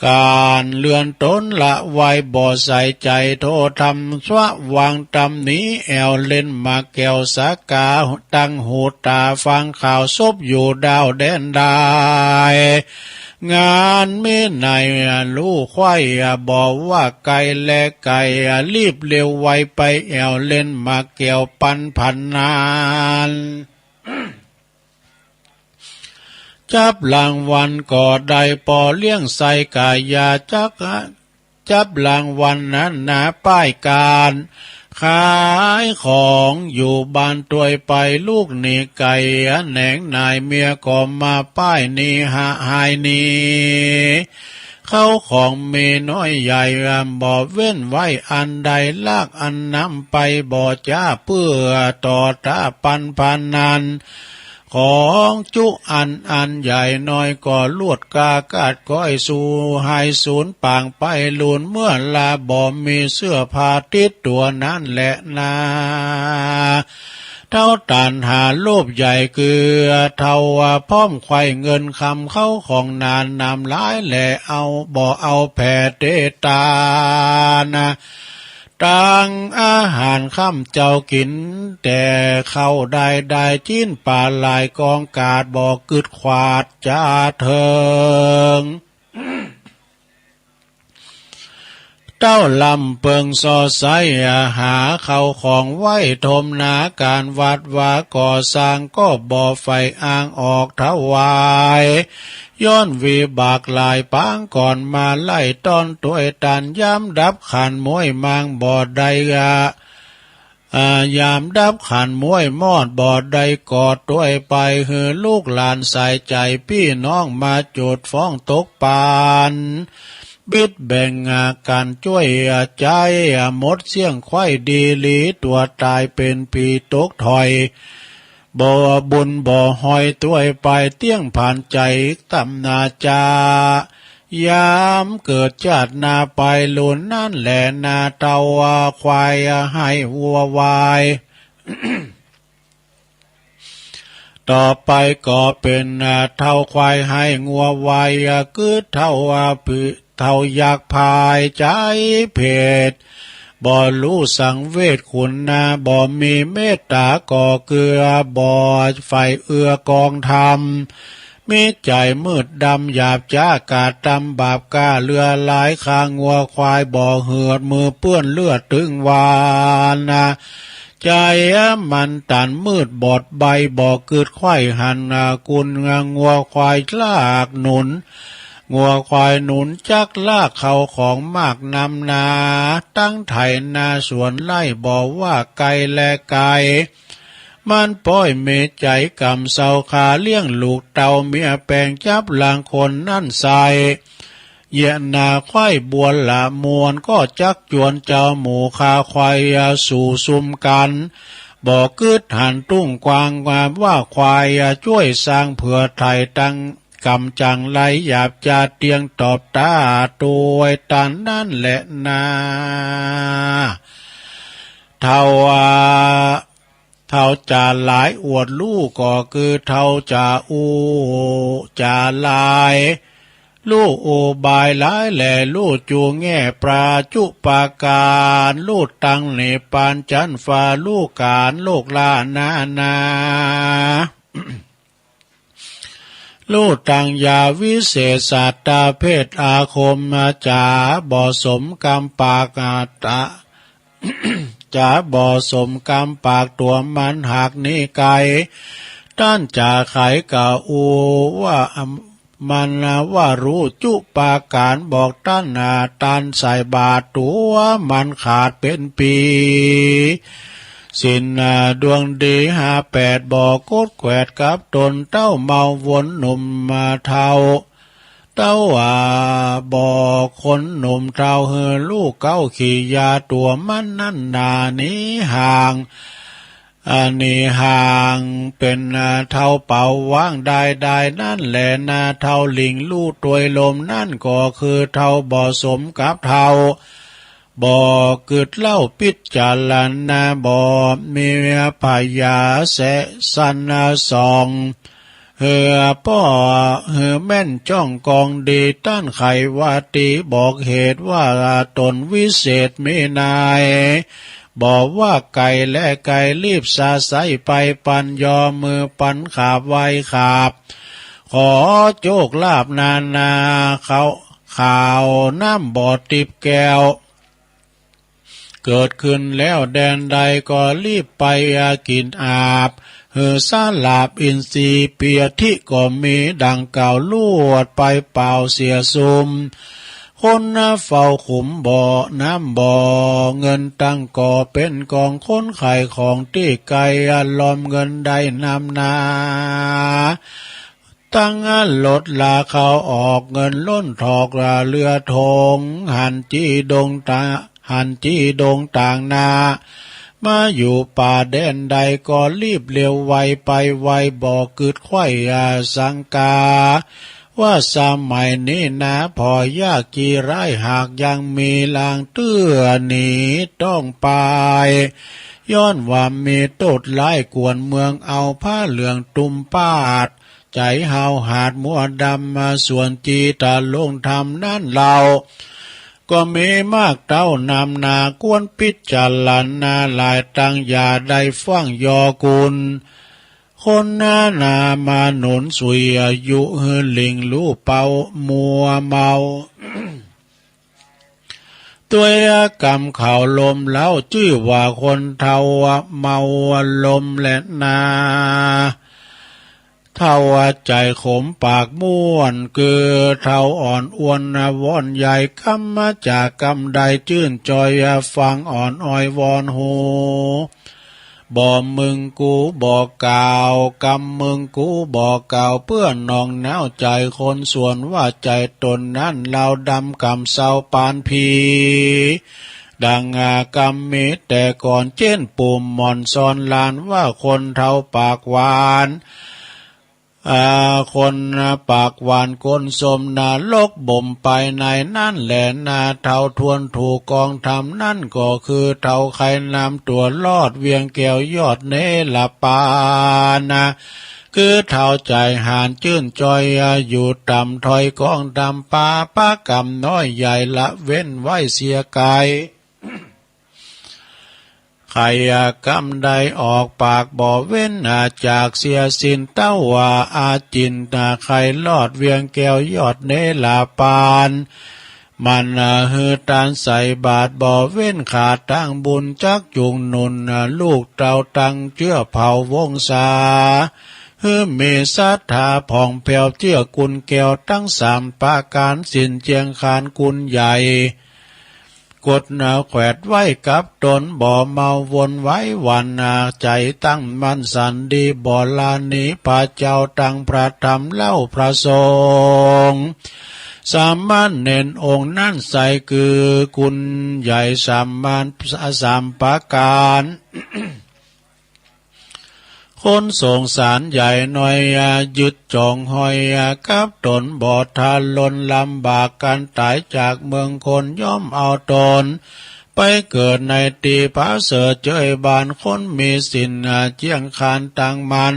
การเลื่อนต้นละไว้บ่ใส่ใจโทษทำสวะวางตำนี้แอวเล่นมาแก้วสากาตั้งหูตาฟังข่าวซบอยู่ดาวแดนได้งานไม่ในลูกควายบอกว่าไก่และไก่รีบเร็วไวไปแอวเล่นมาแก้วปันพันนานจับรางวัลก็ได้ปอเลี้ยงใส่กายาจับรางวัลนั้นป้ายการขายของอยู่บ้านตัวยไปลูกนี่ไก่แหนงนายเมียก็มาป้ายนี่หายนี่เข้าของเมน้อยใหญ่บ่เว้นไว้อันใดลากอันนำไปบ่จ้าเพื่อต่อตาปันพันนันของจุอันใหญ่น้อยก็ลวดกากาดก้อยสู่หายสูญปางไปลุนเมื่อลาบ่มีเสื้อผ้าติดตัวนั้นแหละนาเท่าตันหาโลภใหญ่คือเท่าพร้อมไข่เงินคำเข้าของนานนำร้ายแหละเอาบ่เอาแผ่เตตานะตั้งอาหารค่ำเจ้ากินแต่เข้าได้จิ้นป่าลายกองกาดบอกกึดขวาดจ้าเถิงเต้าลำเปิงซอไซหาเขาของไว้ทมนาการวัดว่าก่อสร้างก็บ่อไฟอ้างออกถวายย้อนวีบากลายปางก่อนมาไล่ต้อนตัวตันย้ำดับขันมวยมางบ่อใดยามดับขันมวยมอดบ่อใดกอดตัวไปเหือลูกหลานใส่ใจพี่น้องมาจุดฟ้องตกปานบิดแบ่งกันช่วยใจหมดเสี่ยงไข่ดีลีตัวตายเป็นปีตกถอยบ่บุญบ่หอยตัวไปเตี้ยงผ่านใจตำนาจายามเกิดชาตินาไปลุนนั่นแหละนาเตาควายให้วัววาย ต่อไปก็เป็นเท่าควายให้งัววายคือเท่าอยากพายใจเพศบ่รู้สังเวชคุณบ่มีเมตตาก่อเกลือบ่ไฟเอื้อกองธรรมมีใจมืดดำหยาบจ้ากาดตำบาปกาเรือหลายคางงัวควายบ่อเหือดมือเปื้อนเลือดถึงวานใจมันตันมืดบอดใบบ่เกิดไข่หันกุลงัวควายลากหนุนงัวควายหนุนจักลากเขาของมากนำนาตั้งไถนาสวนไล่บอกว่าไก่และไก่มันป้อยเมใจกำเสาขาเลี้ยงลูกเต่าเมียแปลงจับหลังคนนั่นใส่ เยนาควายบวนละมวนก็จักจวนเจ้าหมูคาควายสู่ซุมกันบอกกึดหันตุ้งกวางความว่าควายช่วยสร้างเผื่อไทยตั้งกำจังไหลหยาบจะเตียงตอบตาตัวตันนั่นแหละนาเท่าจะหลายอวดลูกก็คือเท่าจะจะลายลูกโอบายหลายแหล่ลูกจูแง่ปราจุปาการลูกตังเนปานจันฟ้าลูกการโลกลานา ลูกตังยาวิเศษสัตตาเพศอาคมจาบ่สมกรรมปากาตะ จะบ่สมกรรมปากตัวมันหากนี้ไกลต้านจ่าไขกะอูว่ามันว่ารู้จุปาการบอกต้านตันใส่บาทตัวมันขาดเป็นปีสินดวงดี58บอกกดแขวดกับตนเต้าเมาวนหนุ่มมาเท่าเต้าบอกคนหนุ่มเท่าเฮอลูกเก้าขี่ยาตัวมันนั่นนานี้ห่างนี่ห่างเป็นเท่าเป่าว่างได้นั่นแหละนาเท่าลิงลู่ตัวยลมนั่นก็คือเท่าบ่สมกับเท่าบ่กึดเล่าปิดจารันนาบ่มีพยาแสสันสองเหือป้อเหือแม่นจ้องกองดีต้านไขวาตีบอกเหตุว่าตนวิเศษไม่นายบอกว่าไก่และไก่รีบสาใสไปปันยอมือปันขาบไว้ขาบขอโจกลาบนาเขาข่าวน้ำบ่อติบแก้วเกิดขึ้นแล้วแดนใดก็รีบไปกินอาบเหือซาลาบอินทรีเปียทิก็มีดังเก่าลวดไปเป่าเสียซุมคนเฝ้าขุมบ่อน้ำบ่อเงินตั้งก่อเป็นกองค้นไข่ของที่ไก่ลอมเงินได้นำนาตั้งลดลาเขาออกเงินล้นถอกเรือทงหันจีดงต่างนามาอยู่ป่าแดนใดก็รีบเร็วไวไปไวบอกกึดไข่สังกาว่าสมัยนี้นะพอยากกี่ไร่หากยังมีลางเตื้อหนีต้องไปย้อนว่ามีตดไล่กวนเมืองเอาผ้าเหลืองตุ่มปาดใจเฮาหาดมัวดำมาส่วนจีตาลงทำนั่นเราก็มีมากเต้านำนากวนพิจารณาหลายตังอย่าได้ฟังยอกุลคนนามาหนุนสุยอายุเฮือลิงลู่เป่ามัวเมา ตัวกรรมข่าวลมแล้วชื่อว่าคนเทาเมาลมและนาเท่าใจขมปากม่วนคือเท่าอ่อนอ้วนวอนใหญ่คำมาจากกำใดชื่นจอยฟังอ่อนอ้อยวอนหูบ่มึงกูบอกกล่าวกำมึงกูบอกกล่าวเพื่อนนองแนวใจคนส่วนว่าใจตนนั้นเราดำกำเศร้าปานพีดังกำมิแต่ก่อนเช่นปุ่มหม่อนซอนลานว่าคนเท่าปากหวานคนปากหวานคนสมนาลกบ่มไปในนั่นแหละนาเท่าทวนถูกกองทำนั่นก็คือเท่าใครนำตัวลอดเวียงแก้วยอดเนลปานะคือเท่าใจหานจื้นจอยอยู่ต่ำถอยกองดำปาปากำน้อยใหญ่ละเว้นไว้เสียไกลใครกำใดออกปากบ่เว้นจากเสียสินเต้าว่าอาจินใครลอดเวียงแก้วยอดเนลาปานมันฮือตานใส่บาทบ่เว้นขาดตั้งบุญจักจุงนุนลูกเต้าตังเชื่อเผาวงศาฮือมีศรัทธาผ่องแผ้วเชื่อกุลแก้วตั้งสามปาการสินเจียงคานกุลใหญ่กดแขวดไว้กับตนบ่เมาวนไว้วันใจตั้งมั่นสันดีบ่ลานีพระเจ้าตั้งพระธรรมเล่าพระสงฆ์ สามานเณรองค์นั่นใส่คือคุณใหญ่สามานสามปาการ คนส่งสารใหญ่หน่อยยึดจองหอยกับตนบอดทานลนลำบากกันตายจากเมืองคนย่อมเอาตนไปเกิดในตีผาเสือเจยบานคนมีสินเจียงคานตังมัน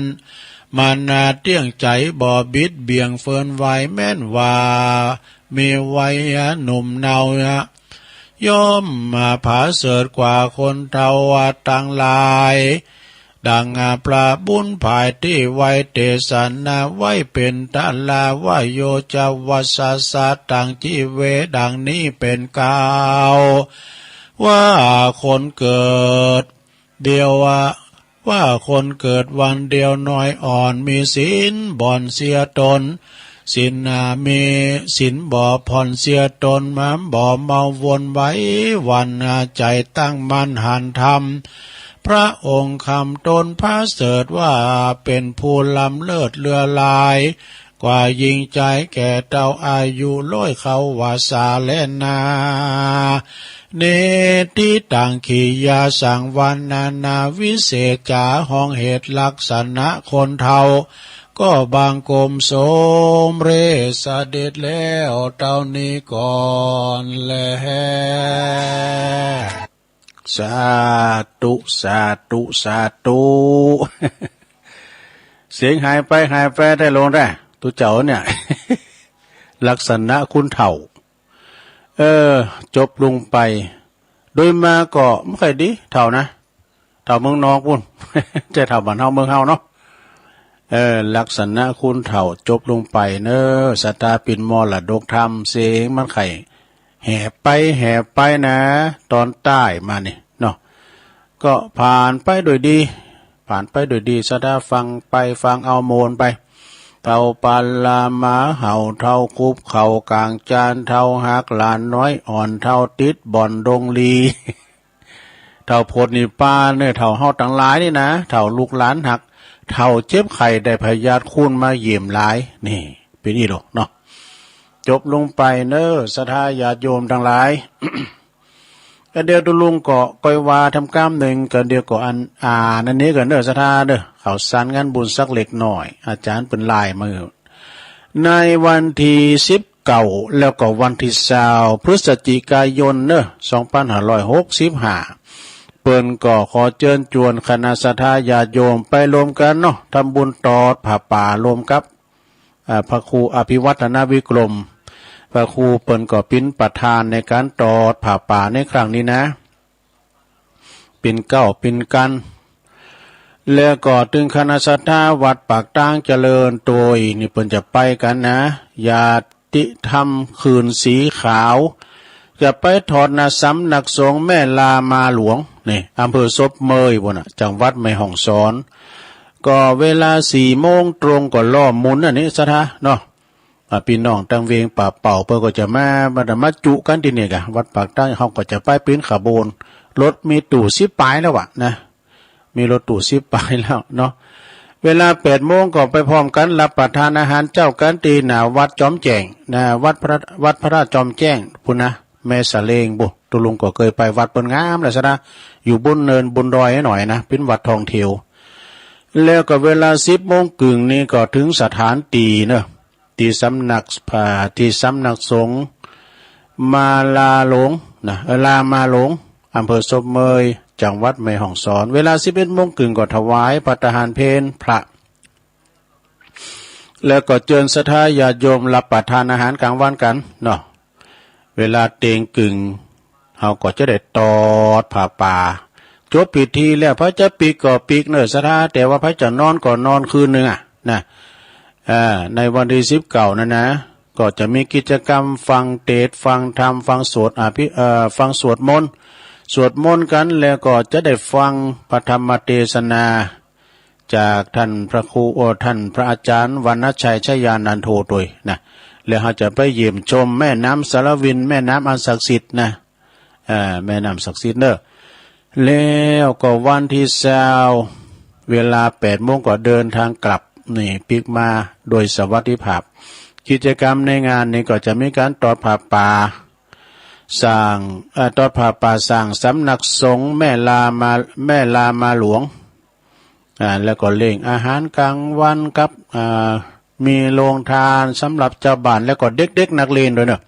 เตี้ยงใจบ่บิดเบี่ยงเฟินไว้แม่นว่ามีไว้หนุ่มเนาย่อมมาผาเสดกว่าคนเทวตังลายดังปลาบุญภายที่ไว้เตสันนาไว้เป็นตาลาว่าโยจวัสสะตังจีเวดังนี้เป็นกาวว่าคนเกิดเดียวว่าคนเกิดวันเดียวน้อยอ่อนมีศีลบ่อนเสียตนศีลมีศีลบ่ผ่อนเสียตนมาบ่เมาวนไว้วันใจตั้งมั่นหันธรรมพระองค์คำตนพระเสริฐว่าเป็นผู้ล้ำเลิศเลือลายกว่ายิงใจแก่เต้าอายุร้อยเขาว่าสาเลนาเนติตังขียาสังวันนาวิเศษจาห้องเหตุลักษณะคนเทาก็บางกรมโสมเรสเด็จแล้วเต้านี้ก่อนแลสาธุสาธุสาธุ เสียงหายไปได้ลงได้ตัวเจ้าเนี่ย ลักษณะคุณเฒ่าจบลงไปโดยมาก็ไม่ค่อยดีเฒ่านะเฒ่าเมืองนอกพุ่น ใจเฒ่าบ้านเฮาเมืองเฮาเนาะลักษณะคุณเฒ่าจบลงไปเนสตาปินมรดกธรรมเสียงมันไข่แห่ไปนะตอนใต้มานี่เนาะก็ผ่านไปโดยดีสตาฟังไปฟังเอาโมนไปเท่าปัลลามาเห่าเท่าคุบเข่ากลางจานเท่าหักหลานน้อยอ่อนเท่าติดบ่อนดงลี เท่าโพดนี่ป้าเนี่ยเท่าเฮาตั้งหลายนี่นะเท่าลูกหลานหักเท่าเจ็บไข่ได้พยาธิคูณมาเยี่ยมหลายนี่เป็นอีหรอกเนาะจบลงไปเนศรัทธาญาติโยมทั้งหลาย กันเดียวตุลุงก็ก้อยวาทำกล้ามหนึ่งกันเดียวก็นั่นนี้กันศรัทธาเขาสานงานบุญสักเล็กหน่อยอาจารย์เป็นลายมือในวันที่19แล้วก็วันที่20พฤศจิกายน2565เปิ้นก็ขอเชิญชวนคณะศรัทธาญาติโยมไปรวมกันเนาะทำบุญตอดผ้าป่ารวมกับพระครูอภิวัฒนวิกรมพระครูเปิ้นก็เป็นประธานในการตอดผ้าป่าในครั้งนี้นะเป็นเก้าเป็นกันแล้วก็ถึงคณะศรัทธาวัดปากตางเจริญโดยนี่เปิ้นจะไปกันนะญาติธรรมคืนสีขาวจะไปถอดนะสำนักสงฆ์แม่ลามาหลวงนี่อำเภอศพเมยบ่น่ะจังหวัดแม่ฮ่องสอนก็เวลา 4 โมงตรงก็ล้อมหมุนอันนี้ศรัทธาเนาะพี่น้องตั้งเวียงป่าเป่าเพิ่นก็จะมาจุกันที่นี่กะวัดปากตางเฮาก็จะไปเป็นขบวนรถมีตู้10 ปลายแล้ววะนะมีรถตู้10 ปลายแล้วเนาะเวลา 8 โมงก็ไปพร้อมกันรับประทานอาหารเจ้ากันตีหน้าวัดจอมแจ้งนะวัดพระราชจอมแจ้งพุ่นนะแม่สะเลงบุตุลุงก็เคยไปวัดเปิ้นงามแหละซะนะอยู่บนเนินบนดอยหน่อยนะเป็นวัดทองเทียวแล้วก็เวลา 10 โมงครึ่งนี่ก็ถึงสถานตีเนาะที่สำนักสงฆ์มาลาหลงนะลามาหลงอำเภอศพเมยจังหวัดแม่ฮ่องสอนเวลา 11 โมงครึ่งก็ถวายภัตตาหารเพลพระแล้วก็เชิญศรัทธาญาติโยมรับประทานอาหารกลางวันกันเนาะเวลาเตียงกึ่งเฮาก็จะได้ตอดผ้าป่าจบพิธีแล้วพระจะปีกก็ปีกเนศรัทธาแต่ว่าพระจะนอนก็นอนคืนนึงนะในวันที่19นั่นนะก็จะมีกิจกรรมฟังเทศน์ฟังธรรมฟังสวดฟังสวดมนต์กันแล้วก็จะได้ฟังพระธรรมเทศนาจากท่านพระครูท่านพระอาจารย์วรรณชัยชยานันโทโดยนะแล้วเราจะไปเยี่ยมชมแม่น้ำสารวินแม่น้ำอันศักดิ์สิทธิ์นะแม่น้ำศักดิ์สิทธิ์แล้วก็วันที่20เวลา 8 โมงก็เดินทางกลับนี่ปิกมาโดยสวัสดิภาพ กิจกรรมในงานนี้ก็จะมีการทอดผ้าป่าสร้างทอดผ้าป่าสร้างสำนักสงฆ์แม่ลามาหลวงแล้วก็เลี้ยงอาหารกลางวันกับมีโรงทานสำหรับเจ้าบ้านแล้วก็เด็กๆนักเรียนด้วยเนอะ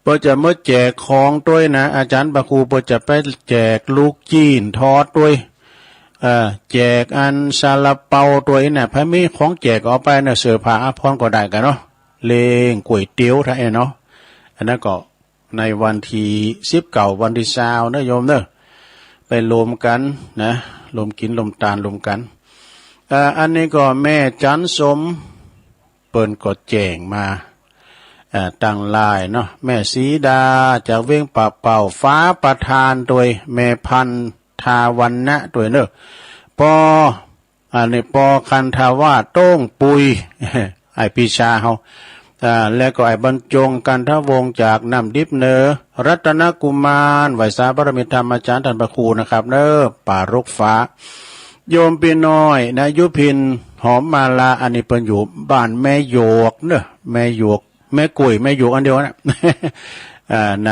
เพื่อจะมาแจกของด้วยนะอาจารย์บาครูเพื่อจะไปแจกลูกจีนทอดด้วยแจกอันซาลาเปาตัวนี้เนี่ยพระมีของแจกออกไปเนี่ยเสื้อผ้าอาภรณ์ก็ได้กันเนาะเล้งก๋วยเตี๋ยวท่านเนาะอันนั้นก็ในวันที่19วันที่20เนอะโยมเนอะไปรวมกันนะรวมกินรวมทานรวมกันอันนี้ก็แม่จันสมเปิ้นก็แจ้งมาตั้งลายเนาะแม่สีดาจากเว้งป่าเป่าฟ้าประทานโดยแม่พันทาวันนะตัวเนอะอันนี้ปอคันทาวาโต้งปุย ไอปีชาเฮาแล้วก็ไอบรรจงกันทวงจากน้ำดิบเนอรัตนกุมารไหวสาบารมีธรรมอาจารย์ท่านพระครูนะครับเนอป่ารกฟ้าโยมปีน้อยนะยุพินหอมมาลาอันนี้เป็นอยู่บ้านแม่โยกเนอะแม่โยกแม่กุยแม่โยกอันเดียวนะ น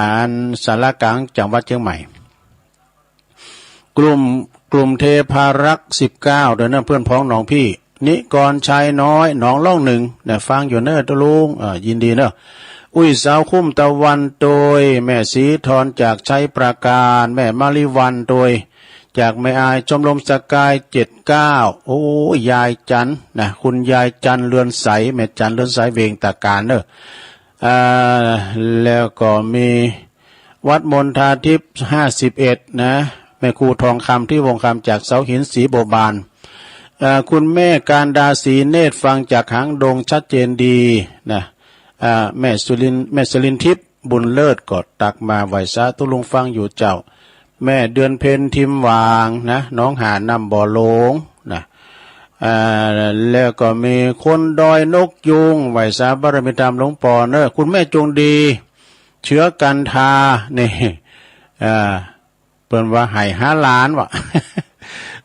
าอันสารกลางจังหวัดเชียงใหม่กลุ่มเทพารักษ์19เดินเพื่อนพ้องน้องพี่นิกรชัยน้อยหนองล่องหนึ่งเนี่ยฟังอยู่เนอะตุลุงยินดีเนอะอุ้ยสาวคุ้มตะวันโดยแม่สีทรจากชัยประการแม่มาริวันโดยจากแม่อายชมรมสกาย79โอ้ยายจันนะคุณยายจันเรือนใสแม่จันเรือนใสเวงตาการเนอะแล้วก็มีวัดมณฑาทิพย์51นะแม่ครูทองคำที่วงคำจากเสาหินสีโบบานคุณแม่การดาสีเนตรฟังจากหางดงชัดเจนดีนะแม่สุรินทิพย์บุญเลิศกดตักมาไหวซะตุลุงฟังอยู่เจ้าแม่เดือนเพ็ญทิมวางนะน้องหานำบ่อโลงนะแล้วก็มีคนดอยนกยุงไหวสาบารมีธรรมหลวงปอเนอะคุณแม่จงดีเชื้อกันทานี่เปิ้นว่าให้5 ล้านวะ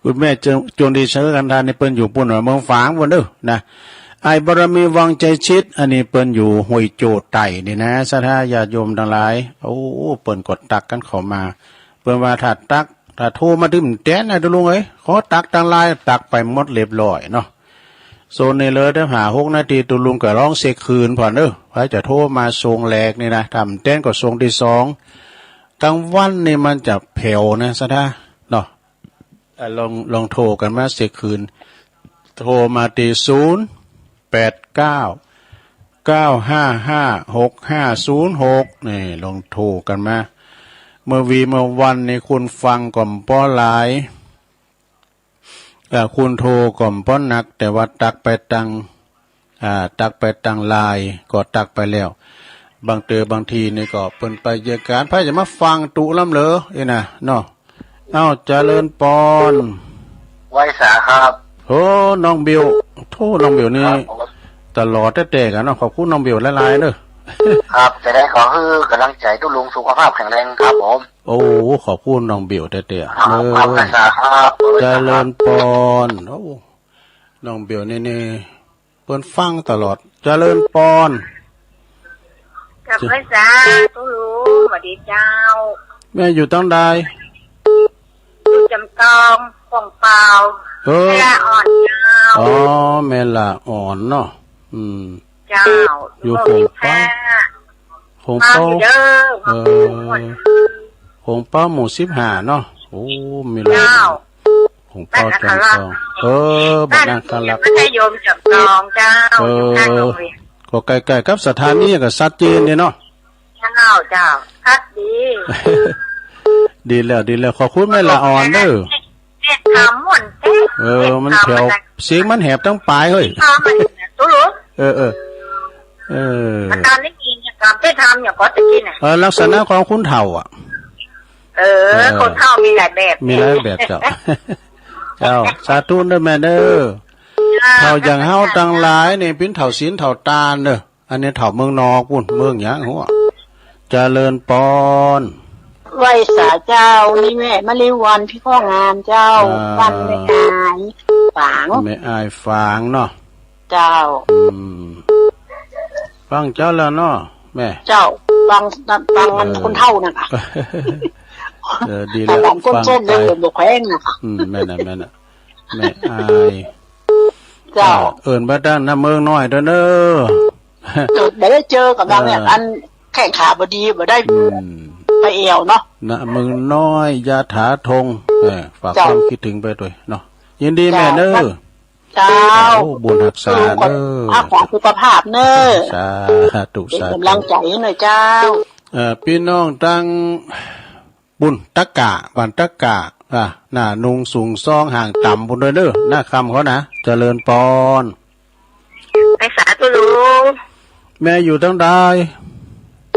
คุณแม่จงดีเชื้อกันทานี่เปิ้นอยู่ปุ่นเมืองฝางพุ่นเด้อนะไอ้บารมีวังใจชิดอันนี้เปิ้นอยู่ห้วยโจดไต่นี่นะศรัทธาญาติโยมทั้งหลายโอ้เปิ้นกดตักกันเข้ามาเปิ้นว่าถ้าโทรมาถึงแต้นนะตุลุงเอ้ยขอตักทั้งหลายตักไปหมดเรียบร้อยเนาะโซนนี้เลยได้หา6 นาทีตุลุงก็ร้องเสกคืนพอเด้อไว้จะโทรมาส่งแหลกนี่นะทำแต้นก็ส่งที่2กลางวันนี่มันจะแผ่วนะศรัทธาเนาะลองโทรกันมาเสกคืนโทรมาที่089556506นี่ลองโทรกันมาเมื่อวันในคุณฟังก่อมป้อหลายคุณโทรก่อมป้อนักแต่ว่าตักไปตังลายก็ตักไปแล้วบางทีนี่ก็เปิ้นไปเยการพระจะมาฟังตุลำเหลอนะเนาะเจริญปอนไว้สาครับโอ้น้องบิวน้องบิวนี่ตลอดแต่กันเนาะขอบคุณน้องบิวหลายๆเด้อครับจะได้ขอคือกำลังใจตุลุงสุขภาพแข็งแรงครับผมโอ้ขอบคุณน้องบิวแต่ครับครับเจริญปอนโอ้น้องบิวนี่เปิ้นฟังตลอดเจริญปอนกับไว้สาตุลุงสวัสดีเจ้าแม่อยู่ตั้งใดอยู่จำตองป่องเปล่าแม่ละอ่อนเจ้าอ๋อแม่ละอ่อนเนาะเจ้าอยู่คงเป้าคงเป้าหมู่15เนาะโอ้มีหลายคงเป้าจำตองบ้านนาคาลักมัธยมจำตองเจ้าข้างโรงเรียนก็ใกล้ๆกับสถานีก็ชัดเจนนี่เนาะเจ้าคัดดีดีแล้วขอบคุณแม่ละอ่อนเด้อถามม่วนมันแถวเสียงมันแหบทั้งปลายเฮ้ยตุลุงอาการนี้มีการได้ทำอย่างก็จะกินลักษณะของคุณเฒ่าอ่ะคนเฒ่ามีหลายแบบเจ้าเจ้าสาธุเด้อแม่เด้อเฒ่าอย่างเฮาตั้งหลายนี่เป็นเฒ่าศีลเฒ่าตาลเด้ออันนี้เฒ่าเมืองนอกพุ่นเมืองหยังหัวเจริญปอนไหว้สาเจ้านี่แม่มะลิวันพี่พ่องามเจ้าวันไม่อายฝางไม่อายฝางเนาะ เจ้าฟังเจ้าแล้วเนาะแม่เจ้าฟังมันคนเท่านั่นค่ะดีแล้วฟังส้มๆเลยบอกแข้งแม่น่ะแม่อายเจ้าบ้านด้านน้ำเมืองน้อยเด้อเนไม่ได้เจอกับเราเนี่ยอันแข่งขาบดีบ่ได้ไปเอวเนาะน้ำเมืองน้อยยาถาธงฝากความคิดถึงไปด้วยเนาะยินดีแม่เนอเจ้าบุญรักษาเนอขอสุขภาพเนอสาธุสาธุกำลังใจหน่อยเจ้าพี่น้องตั้งบุญตะกะบ้านตะกะหน้านุงสูงซองห่างต่ำบนด้วยเด้อหน้าคำเขานะเจริญปอนไปสาธุลุงแม่อยู่ตั้งใด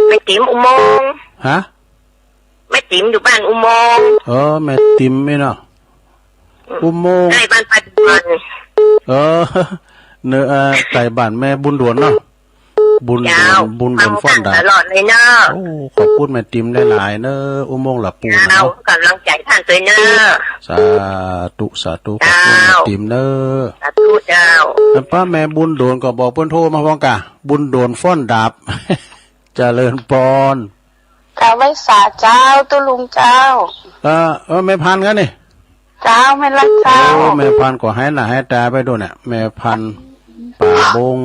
แม่ติ๋มอุโมงค์ฮะแม่ติ๋มอยู่บ้านอุโมงค์แม่ติ๋มไม่เนาะอุโมงค์ใกล้บ้านปัจจุบันเนื้อไก่บ้านแม่บุญด่วนเนาะบุญด่วนฟ้อนดาตลอดเลยเนาะโอ้ขอบคุณแม่ติ๋มหลายๆเนอะอุโมงค์หลับปูเนาะกำลังใจท่านเลยเนอะสาธุขอบคุณแม่ติ๋มเนอะสาธุเจ้าป้าแม่บุญด่วนก็บอกเพิ่นโทรมาพ้องกะบุญด่วนฟ้อนดาบเจริญปอนกาไว้สาเจ้าตุลุงเจ้าแม่พันกันนี่เจ้าแม่รักเจ้าแม่พันก็ให้หน้าให้ตาไปดูเนี่ยแม่พันป่าบง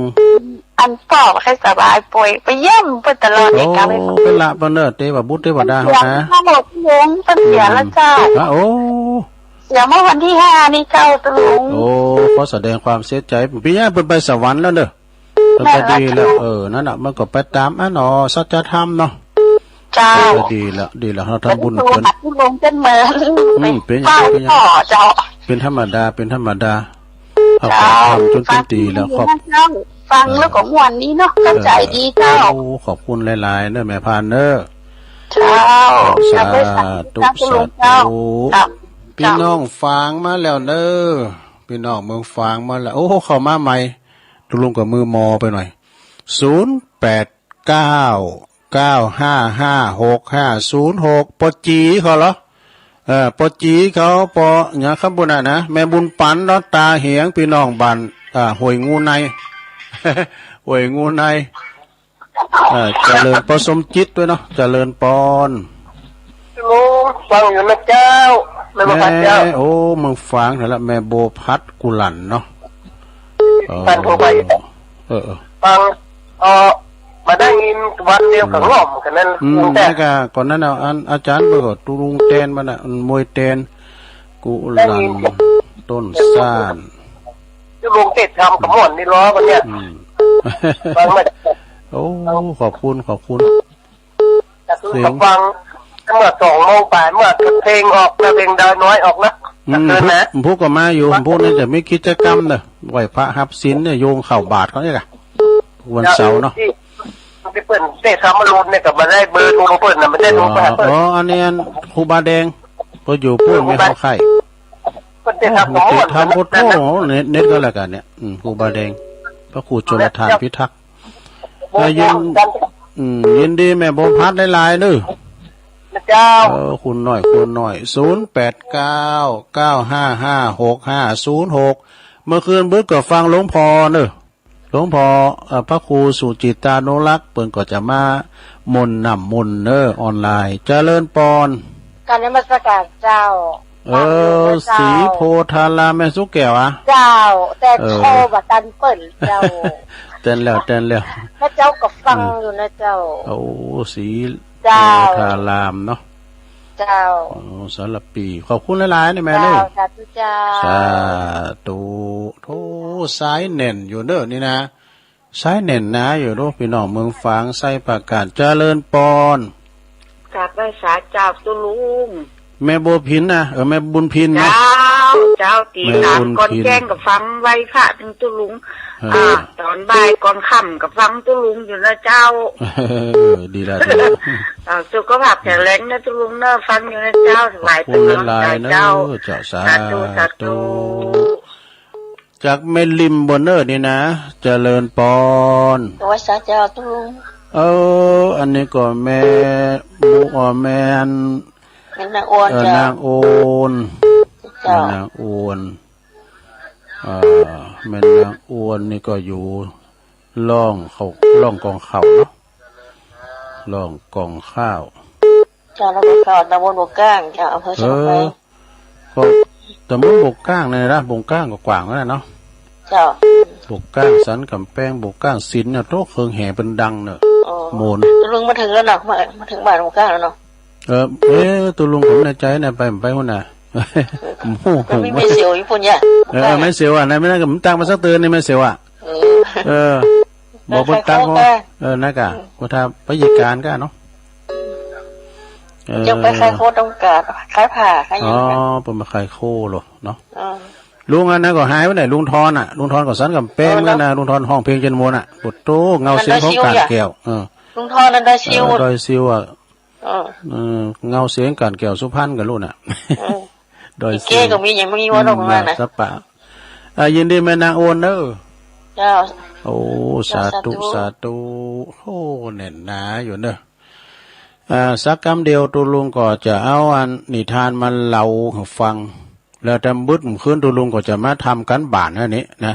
อันปอกให้สบายป่วยไปเยี่ยมไปตลอดเอกาเป็นละเปิ้นเนอเตว่าบุตรเทวดานะทั้งหมดวงเป็นเสียแล้วเจ้าโอ้เสียเมื่อวันที่5นี่เจ้าตุลุงโอ้ขอแสดงความเสียใจพี่ย่าเพิ่นไปสวรรค์แล้วเด้อมันก็ดีแล้วนั่นน่ะมันก็ไปตามเนาะสัจธรรมเนาะเจ้าดีแล้วเราทำบุญเพิ่นตุลุงเป็นเหมือนเป็นเจ้าเป็นธรรมดาเอาไปทำจนเป็นตีแล้วขอบฟังแล้วก็ม่วนนี้เนาะเข้าใจดีเจ้าขอบคุณหลายๆเด้อแม่พานเด้อเจ้าสาธุพี่น้องฟังมาแล้วเด้อพี่น้องเมืองฟังมาแล้วโอ้เข้ามาใหม่ลุงกับมือมอไปหน่อย0899555656ปอจีเขาเหรอปอจีเขาปอเนี่ยคำบุญนะแม่บุญปันเนาะตาเหียงพี่น้องบันหวยงูในหวยงูในเจริญปอสมจิตด้วยเนาะเจริญปอนลุงฟังอยู่นะเจ้าแม่เจ้าโอ้มึงฟังเถอะละแม่โบพัดกุหลันเนาะฟังโทรไปฟังมาได้ยินวันเดียวกับล้อมกันนั่นแต่ก็ก่อนนั้นเอาอาจารย์เบิดตุรุงเตนมันน่ะมวยเตนกุหลันต้นซ่านตุรุงเตนทำกับหมอนนี่ล้อกันเนี่ยฟังมาโอ้ขอบคุณเสียงฟังเมื่อ2 โมงไปเมื่อเพลงออกเพลงดาวน้อยออกนะพวกก็มาอยู่พวกนี้จะไม่กิจกรรมเนอะไหวพระหับศีลเนี่ยโยงเข่าบาทเขาเนี่ยค่ะวันเสาร์เนาะที่เปิ่นเตะสามรูนเนี่ยกับมาได้เบอร์โทรเปิ่นน่ะมันได้โทรไปเปิ่นอันนี้ครูบาแดงก็อยู่พูดไม่เข้าใครเปิ่นเตะทำพุทโธเน็ตก็แล้วกันเนี่ยครูบาแดงพระครูชลทานพิทักษ์ยินดีแม่บ่พัดหลายๆเด้อเจ้าคุณหน่อย0899555656เมื่อคืนเบิดก็ฟังหลวงพ่อเด้อหลวงพ่อพระครูสุจิตานุรักษ์เพิ่นก็จะมามนต์นำมนต์ออนไลน์เจริญปอนการนมัสการเจ้าสีโพธารามแม่สุแก้วอ่ะเจ้าแต่โคบ่ตันเปิ้นเจ้าเต้นแล้วพระเจ้าก็ฟังอยู่นะเจ้าโอ้สีโพธารามเนาะเจ้าสารปีขอบคุณหลายๆนี่แม่เด้อสาธุเจ้าสาธุโธสายแน่นอยู่เด้อนี่นะสายแน่นนะอยู่เด้อพี่น้องเมืองฝางไส้ประกาศเจริญปอนกราบไหว้สาเจ้าตุลุงแม่บัวพินนะแม่บุญพินนะเจ้าตีตามก่อนแจ้งกับฟังไว้ค่ะถึงตุลุงตอนบ่ายก่อนค่ำกับฟังตุลุงอยู่นะเจ้าดีแล้วสุขภาพแข็งแรงนะตุลุงเนอะฟังอยู่นะเจ้าหลายเป็นกำลังใจเจ้าสาธุจากเมลิมบนเนอร์นี่นะเจริญปอนไว้สาเจ้าตุลุงอันนี้ก็แม่แม่นางโอนนางโอน แม่นางอ้วนนี่ก็อยู่ล่องกองข้าวเนาะล่องกองข้าวเจ้าเราไปข่าวตำบลบกก้างเจ้าอำเภอสมุทรปราการก็ตำบลบกก้างนี่นะบกก้างก็กว้างแล้วเนาะเจ้าบกก้างสันกำแพงบกก้างศิลป์เนี่ยโตเคิงแห่เป็นดังเนอะโมนตุลุงมาถึงแล้วเนาะมาถึงบ้านบกก้างแล้วเนาะตุลุงผมในใจเนี่ยไปหุ่นน่ะไม่เสียวญี่ปุ่นเนี่ยไม่เสียวอ่ะนายไม่น่ากับผมตั้งมาสักเตือนนี่ไม่เสียวอ่ะบอกบนตั้งก็นักอ่ะว่าถ้าไปเหตุการณ์ก็เนาะยังไปขายโคตรต้องการขายผ่าขายยังเป็นมาขายโคหรอเนาะลุงอันนั้นก็หายไปไหนลุงทอนลุงทอนก็สันกับแป้งนั่นนะลุงทอนห้องเพลงเจนมวนปวดโต้เงาเสียงของการแก้วลุงทอนนั่นได้ซิวได้ซิวเงาเสียงการแก้วสุพรรณกับลูกน่ะโดยเก้ก็มีอย่างมีว่าตรงนั้นนะสัปปะยินดีแม่นางโอนเนอะเจ้าโอ้สาธุโอ้เน่นหนาอยู่เนอะสักคำเดียวตุลุงก็จะเอาอันนิทานมาเล่าฟังแล้วทำบึ้ดขึ้นตุลุงก็จะมาทำกันบ้านอันนี้นะ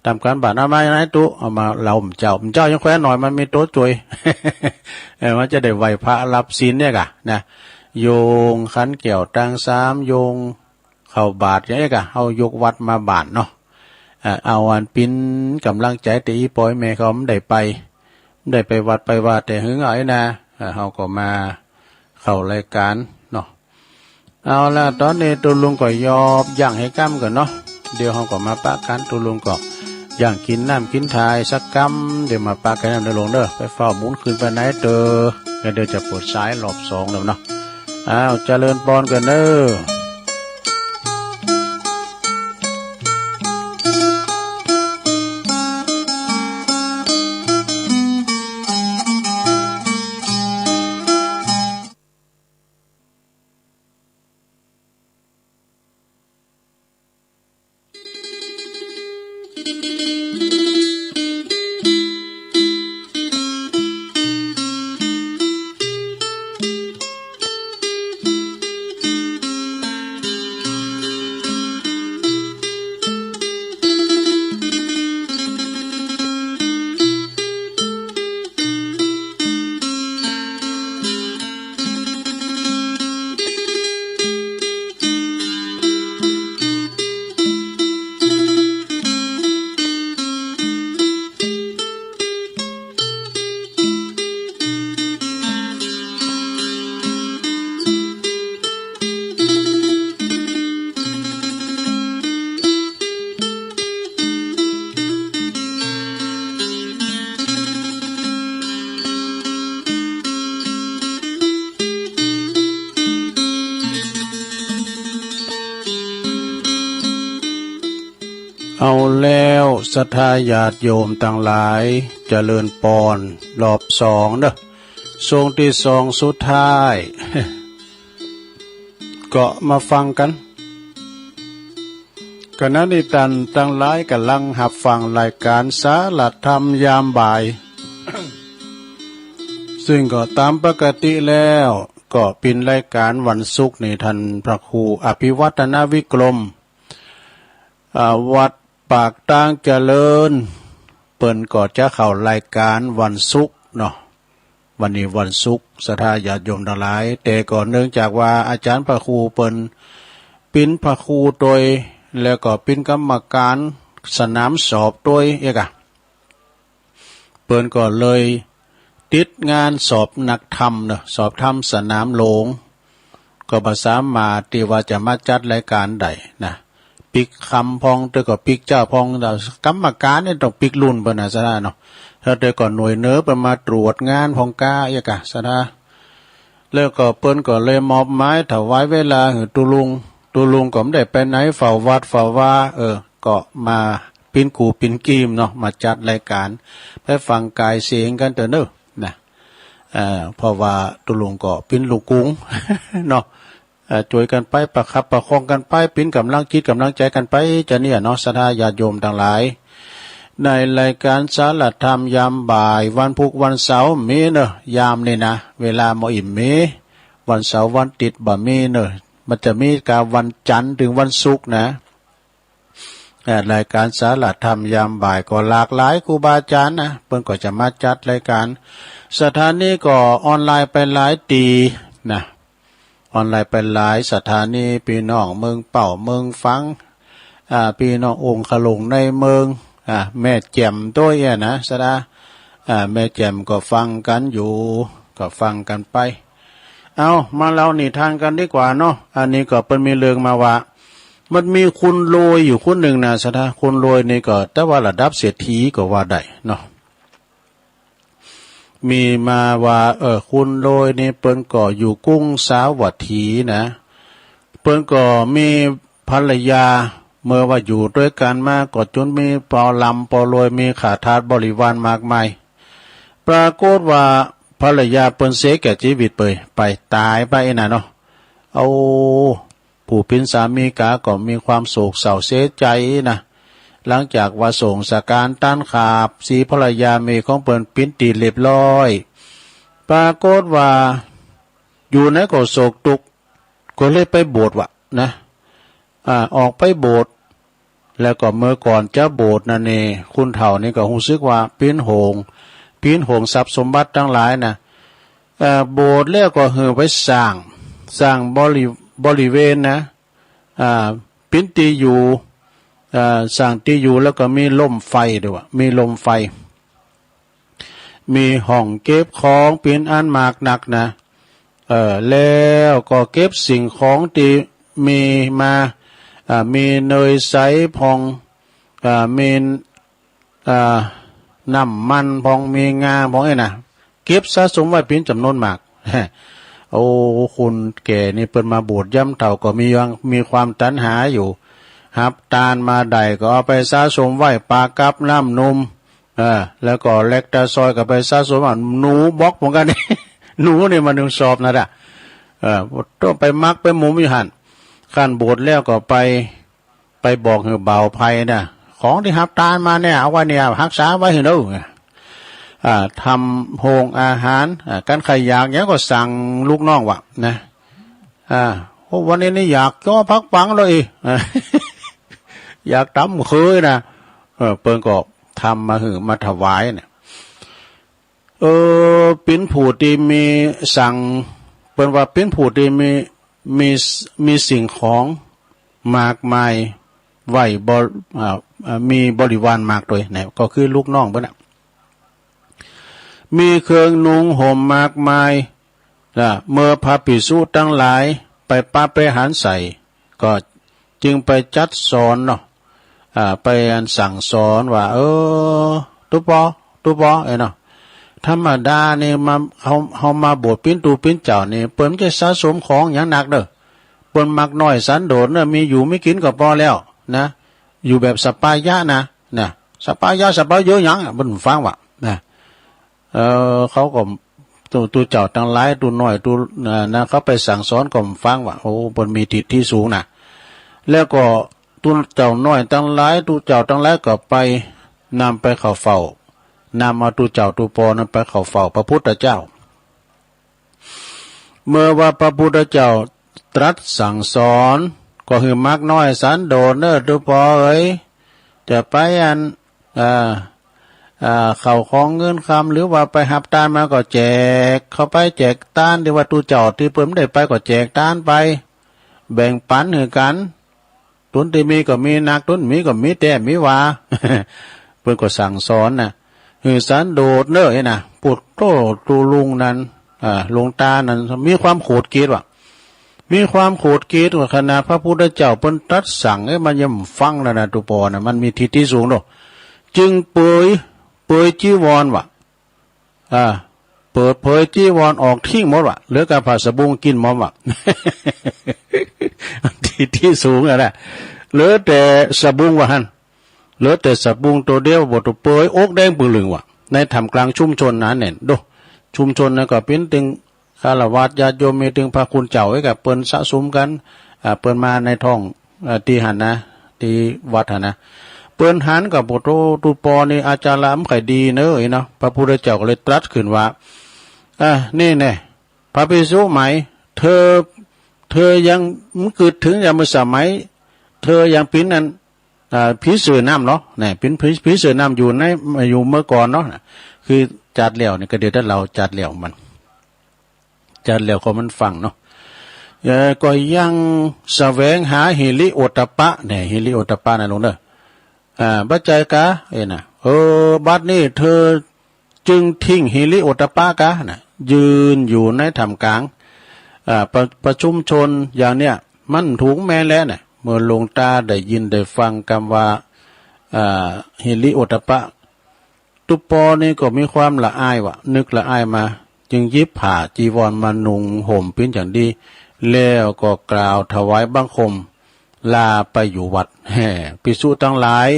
ทำกันบ้านเอามาไหนตุเอามาเล่าเจ้ายังแคว้นหน่อยมันมีโต๊ะจุยมันจะได้ไหวพระรับศีลเนี่ยกะนะโยงขันเกี่ยวตัง3โยงเข้าบาทอย่างนี้กะเอายกวัดมาบาทเนาะเอาอันปิ้นกำลังใจตีปอยแม่เขาไม่ได้ไปวัดแต่หึงเอาไอ้นะเขาก็มาเข้ารายการเนาะเอาละตอนนี้ตุลุงก็ยอบย่างให้กั้มกันเนาะเดี๋ยวเขาก็มาปะกันตุลุงก็ย่างกินน้ำกินทายสักกั้มเดี๋ยวมาปะกันน้ำเดือดลงเด้อไปเฝ้าหมุนคืนไปไหนเด้อเดี๋ยวจะปวดซ้ายรอบ2แล้วเนาะเจริญพรกันเด้อเอาแล้วศรัทธาญาติโยมต่างหลายเจริญปอนรอบ2เด้อทรงที่2สุดท้ายก็มาฟังกันคณะนิตันต่างหลายกำลังหับฟังรายการสาระธรรมยามบ่าย ซึ่งก็ตามปกติแล้วก็เป็นรายการวันศุกร์ในท่านพระครูอภิวัฒนวิกรมวัดปากตางเจริญเปิ้นก็จะเข้ารายการวันศุกร์เนาะวันนี้วันศุกร์ศรัทธาญาติโยมทั้งหลายแต่ก็เนื่องจากว่าอาจารย์พระครูเปิ้นเป็นพระครูโดยแล้วก็เป็นกรรมการสนามสอบโดยเอกเปิ้นก็เลยติดงานสอบนักธรรมเนาะสอบธรรมสนามหลวงก็บ่สามารถที่ว่าจะมาจัดรายการใดนะปิกคำพองเตก็ปิกเจ้าพองแต่กรรมการเนี่ยต้องปิกรุ่นเปิ้นน่ะซะเนาะถ้าเตก็หน่วยเนื้อไปมาตรวจงานพองกาเอกซะนะแล้วก็เปิ้นก็เลยมอบหมายถวายเวลาให้ตุลุงก็ไม่ได้ไปไหนเฝ้าวัดเฝ้าว่าก็มาปิ้นกูปิ้นกีมเนาะมาจัดรายการไปฟังกายเสียงกันเถอะเนอะนะเพราะว่าตุลุงก็ปิ้นลูกกุ้งเนาะช่วยกันไปประคับประคองกันไปปิ้นกำลังคิดกำลังใจกันไปจะเนี่ยเนาะศรัทธาญาติโยมทั้งหลายในรายการสาระธรรมยามบ่ายวันพุธวันเสาร์มีเนอะยามนี่นะเวลาหมออิ่มมีวันเสาร์วันติดบ่มีเนอะมันจะมีการวันจันทร์ถึงวันศุกร์นะ รายการสาระธรรมยามบ่ายก็หลากหลายครูบาอาจารย์นะเพิ่นก็จะมาจัดรายการสถานีก็ออนไลน์ไปหลายตีนะออนไลน์ไปหลายสถานีพี่น้องเมืองเป่าเมืองฟังพี่น้ององค์ขลงในเมืองแม่แจ่มตัวเองนะสดาแม่แจ่มก็ฟังกันอยู่ก็ฟังกันไปเอามาเล่านิทานกันดีกว่าเนาะอันนี้ก็เป็นมีเรื่องมาว่ามันมีคุณรวยอยู่คนหนึ่งนะสดาคุณรวยนี่ก็แต่ว่าระดับเศรษฐีก็ว่าได้เนาะมีมาว่าคุณรวยนี่เปิ้นก็อยู่กรุงสาวัตถีนะเปิ้นก็มีภรรยาเมื่อว่าอยู่ด้วยกันมาก็จนมีปอลำปอรวยมีขาทาสบริวารมากมายปรากฏว่าภรรยาเปิ้นเสียแก่ชีวิตไปตายไปน่ะเนาะเอาผู้เป็นสามีกาก็มีความโศกเศร้าเสียใจนะหลังจากว่าส่งสการต้านขาบสีภรรยาเมของเปิ้นปิ้นตีเรียบร้อยปรากฏว่าอยู่ในก็โศกตุกก็เลยไปโบสถ์วะนะออกไปโบสถ์แล้วก็เมื่อก่อนจะโบสถ์นั่นเองคุณเฒ่านี่ก็รู้สึกว่าปิ้นโหงทรัพย์สมบัติทั้งหลายนะโบสถ์แล้วก็ไปสร้างบริเวณนะปิ้นตีอยู่สร้างตีอยู่แล้วก็มีลมไฟด้วยมีลมไฟมีห้องเก็บของเป็นอันมากหนักนะแล้วก็เก็บสิ่งของที่มีมามีเนยใสพองมีน้ำมันพองมีงาพองนะเก็บสะสมไว้เป็นจำนวนมากโอ้คุณแก่นี่เปิดมาบวชย่ำเต่าก็มีความตัณหาอยู่หับตาลมาใดก็เอาไปสะสมไว้ปลากับน้ำนมแล้วก็เล็กตาซอยก็ไปสะสมหนูบล็อกเหมือนกันนี่ หนูนี่มันถึงสอบนะต้องไปมักไปมุมอยู่หันขั้นบวชแล้วก็ไปบอกให้เบาภัยนะของที่หับตาลมาเนี่ยเอาไว้เนี่ยรักษาไว้ให้ดูทำโฮงอาหารการขยากเนี้ยก็สั่งลูกน้องว่ะนะวันนี้นี่อยากก็พักปังเลย อยากทำเคยนะเปิ้นก็ทำมาถวายเนี่ยปิ้นผู้ที่มีสั่งเปิ้นว่าปิ้นผู้ที่มีสิ่งของมากมายไหวมีบริวารมากโดยเนี่ยก็คือลูกน้องเปิ้นน่ะมีเครื่องนุ่งห่มมากมายเมื่อพระภิกษุทั้งหลายไปป้าไปหันใส่ก็จึงไปจัดสอนเนาะไปสั่งสอนว่าตุปอเนาะธรรมดาเนี่ยมาเฮามาบวชปิ้นตูปิ้นเจ้านี่เปิ้นจะสะสมของอย่างหนักเด้อเปิ้นมักน้อยสันโดษเนี่ยมีอยู่ไม่กินก็พอแล้วนะอยู่แบบสปายะนะสปายะเยอะหยังเปิ้นฟังว่านะเขาก็ตัวเจ้าทั้งหลายตัวน้อยตัวนะเขาไปสั่งสอนก็ฟังว่าโอ้เปิ้นมีทิศที่สูงนะแล้วก็ตัวเจ้าน้อยทั้งหลายตัวเจ้าทั้งหลายก็ไปนำไปเข้าเฝ้านำเอาตัวเจ้าตัวปอนั้นไปเข้าเฝ้าพระพุทธเจ้าเมื่อว่าพระพุทธเจ้าตรัสสั่งสอนก็คือมักน้อยสันโดษเนอตัวปอจะไปเข้าของเงินคำหรือว่าไปหับตานมาก็แจกเข้าไปแจกตานที่ว่าตัวเจ้าที่เพิ่มได้ไปก็แจกตานไปแบ่งปันให้กันตุนที่มีก็มีนักตุนมีก็มีแต่มีว่า เพิ่นก็สั่งสอนนะคือสันโดษเนอะนะปุตโตตูลุงนั้นลุงตานั้นมีความโกรธเกลียดว่ะมีความโกรธเกลียดว่าขณะพระพุทธเจ้าเพิ่นตรัสสั่งให้มันย่ำฟังแล้วนะตุปอนะมันมีทิศที่สูงเนาะจึงเปยจีวรว่ะเปิดเผยจีวรออกทิ้งหมดว่ะเหลือกับผ้าสบงกินหมดว่ะ ที่สูงแหละเหลือแต่สบงว่ะฮั่นเหลือแต่สบงตัวเดียวบทเปยอกแดงปืนเหลืองว่ะในทำกลางชุมชนนั้นเนี่ยดูชุมชนนะก็เป็นตึงคารวะญาติโยมมีตึงพระคุณเจ้าให้กับเปิ้นสะสมกันเปิ้นมาในท้องที่หันนะที่วัดหันนะเปิ้นหันกับปุโตตุปอนี่อาจารย์ล้ำไข่ดีเนอะเนาะพระพุทธเจ้าก็เลยตรัสขึ้นว่านี่แน่พระภิกษุไหมเธอยังมันเกิดถึงอย่างเมื่อสมัยเธอยังปิ้นนั้น ผีเสือน้ำเนาะเนี่ยเป็นผีเสือน้ำอยู่เมื่อก่อนเนาะคือจัดแล้วเนี่ยก็เดี๋ยวถ้าเราจัดแล้วมันจัดแล้วก็มันฟังเนาะก็ยังแสวงหาฮิริโอตตัปปะเนี่ยฮิริโอตตัปปะนะลงเด้อบัจจัยกะนะบัดนี้เธอจึงทิ้งฮิริโอตตัปปะกะนะยืนอยู่ในท่ามกลางประชุมชนอย่างเนี้ยมันถูกแม่แล้วเนี่ยเมื่อหลวงตาได้ยินได้ฟังคำว่าฮิริโอตตัปปะตุปอนี่ก็มีความละอายว่ะนึกละอายมาจึงยิบผ้าจีวรมานุ่งห่มเป็นอย่างดีแล้วก็กล่าวถวายบังคมลาไปอยู่วัดภิกษุทั้งหลาย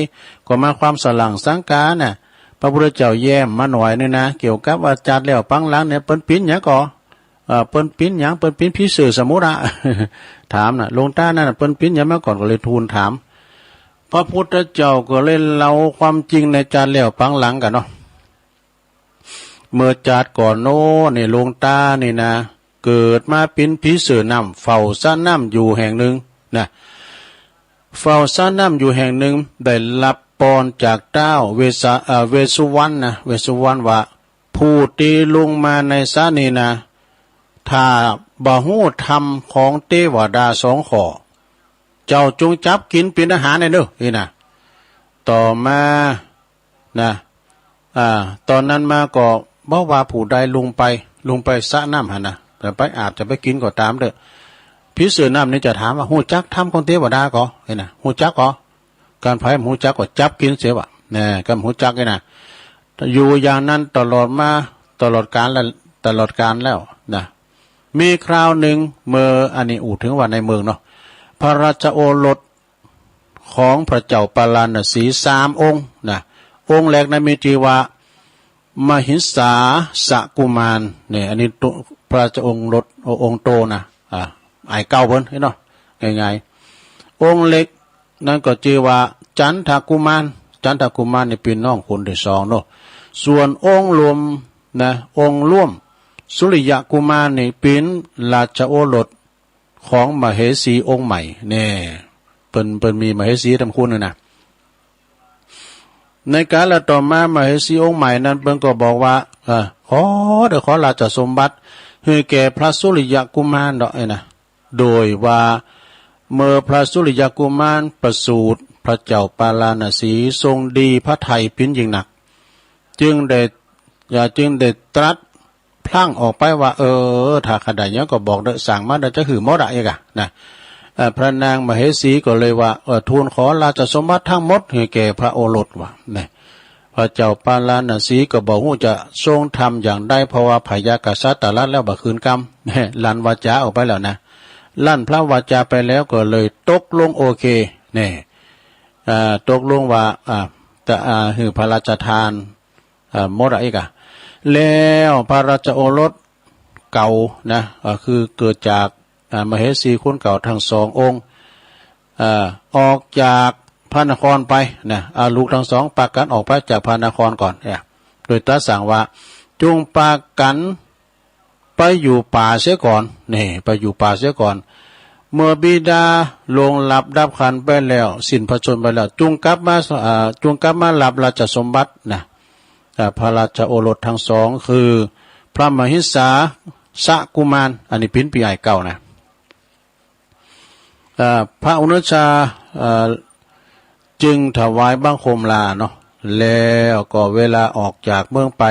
ก็มาความสลังสังกาน่ะพระพุทธเจ้าแย้มมาหน่อยนี่นะเกี่ยวกับอาจารย์แล้วปังหลังเนี่ยเปิ้นปิ้นหยังก่อเปิ้นปิ้นหยังเปิ้นปิ้นผีเสือสมุทรถามน่ะหลวงตานั่นน่ะเปิ้นปิ้นหยังมาก่อนก็เลยทูลถามพระพุทธเจ้าก็เลยเล่าความจริงในอาจารย์แล้วปังหลังกันเนาะเมื่อจัดก่อนโน้นี่หลวงตานี่นะเกิดมาเป็นผีเสือน้ำเฝ้าซ่านน้ำอยู่แห่งหนึ่งนะเฝ้าซ่านน้ำอยู่แห่งหนึ่งได้รับปอนจากเจ้าเวสุวรรณนะเวสุวรรณว่าผู้ตีลงมาในสานีนะถ้าบ่ฮู้ธรรมของเทวดาสองข้อเจ้าจงจับกินเป็นอาหารในเด้อนี่นะต่อมานะตอนนั้นมาก็บ่ว่าผู้ใดลงไปสระน้ำหั่นนะแต่ไปอาจจะไปกินก็ตามเด้อผีเสือน้ำนี่จะถามว่าฮู้จักธรรมของเทวดาก่อนี่นะฮู้จักก่อการไผฮู้จักก็จับกินเสียว่ะแน่ก็ฮู้จักนี่นะอยู่อย่างนั้นตลอดมาตลอดกาลแล้วนะมีคราวหนึ่งเมื่ออันนี้อู่ถึงว่าในเมืองเนาะพระราชโอรสของพระเจ้าปาลานสี3องค์นะองค์แรกนั้นมีชื่อว่ามหิสาสกุมารเนี่ยอันนี้พระราชองค์รสองค์โตนะไอ้เก้าเพิ่นเนาะง่ายๆองค์เล็กนั่นก็ชื่อว่าจันทกุมารนี่เป็นน้องคนที่สองเนาะส่วนองค์รวมนะองค์ร่วมสุริยกุมารนี่เป็นราชโอรสของมเหสีองค์ใหม่เนี่ยเปิ้นมีมเหสีทำคุณนะในการละต่อมามเหสีองค์ใหม่นั้นเปิ้นก็บอกว่าขอราชสมบัติให้แก่พระสุริยกุมารดอกนะโดยว่าเมื่อพระสุริยกุมารประสูติพระเจ้าปาลานสีทรงดีพระทัยเป็นยิ่งหนักจึงได้ตรัสพลั่งออกไปว่าถ้าขนาดนี้ก็บอกเด้อสั่งมาเด้อจะหือหมดอะอีกอะนะพระนางมเหสีก็เลยว่าทูลขอราชสมบัติทั้งหมดให้แก่พระโอรสว่าเนี่ยพระเจ้าปาลานสีก็บอกว่าจะทรงทำอย่างใดเพราะว่าพญากษัตริย์ตรัสแล้วบ่คืนกรรมลั่นวาจาออกไปแล้วนะลั่นพระวาจาไปแล้วก็เลยตกลงโอเคเนี่ยตกลงว่าจะหือพระราชทานหมดอะอีกอะแล้วพระราชโอรสเก่านะคือเกิดจากมเหสีคนเก่าทั้งสององค์ออกจากพระนครไปนะลูกทั้งสองปากกันออกไปจากพระนครก่อนโดยตรัสสั่งว่าจงปากกันไปอยู่ป่าเสียก่อนนี่ไปอยู่ป่าเสียก่อนเมื่อบิดาลงหลับดับขันไปแล้วสิ้นพระชนม์ไปแล้วจงกลับมาหลับราชสมบัตินะพระราชโอรสทั้งสองคือพระมหิสาสกุมารอันนี้เป็นปีไอเก่านะพระอนุชาจึงถวายบังคมลาเนาะแล้วก็เวลาออกจากเมืองไป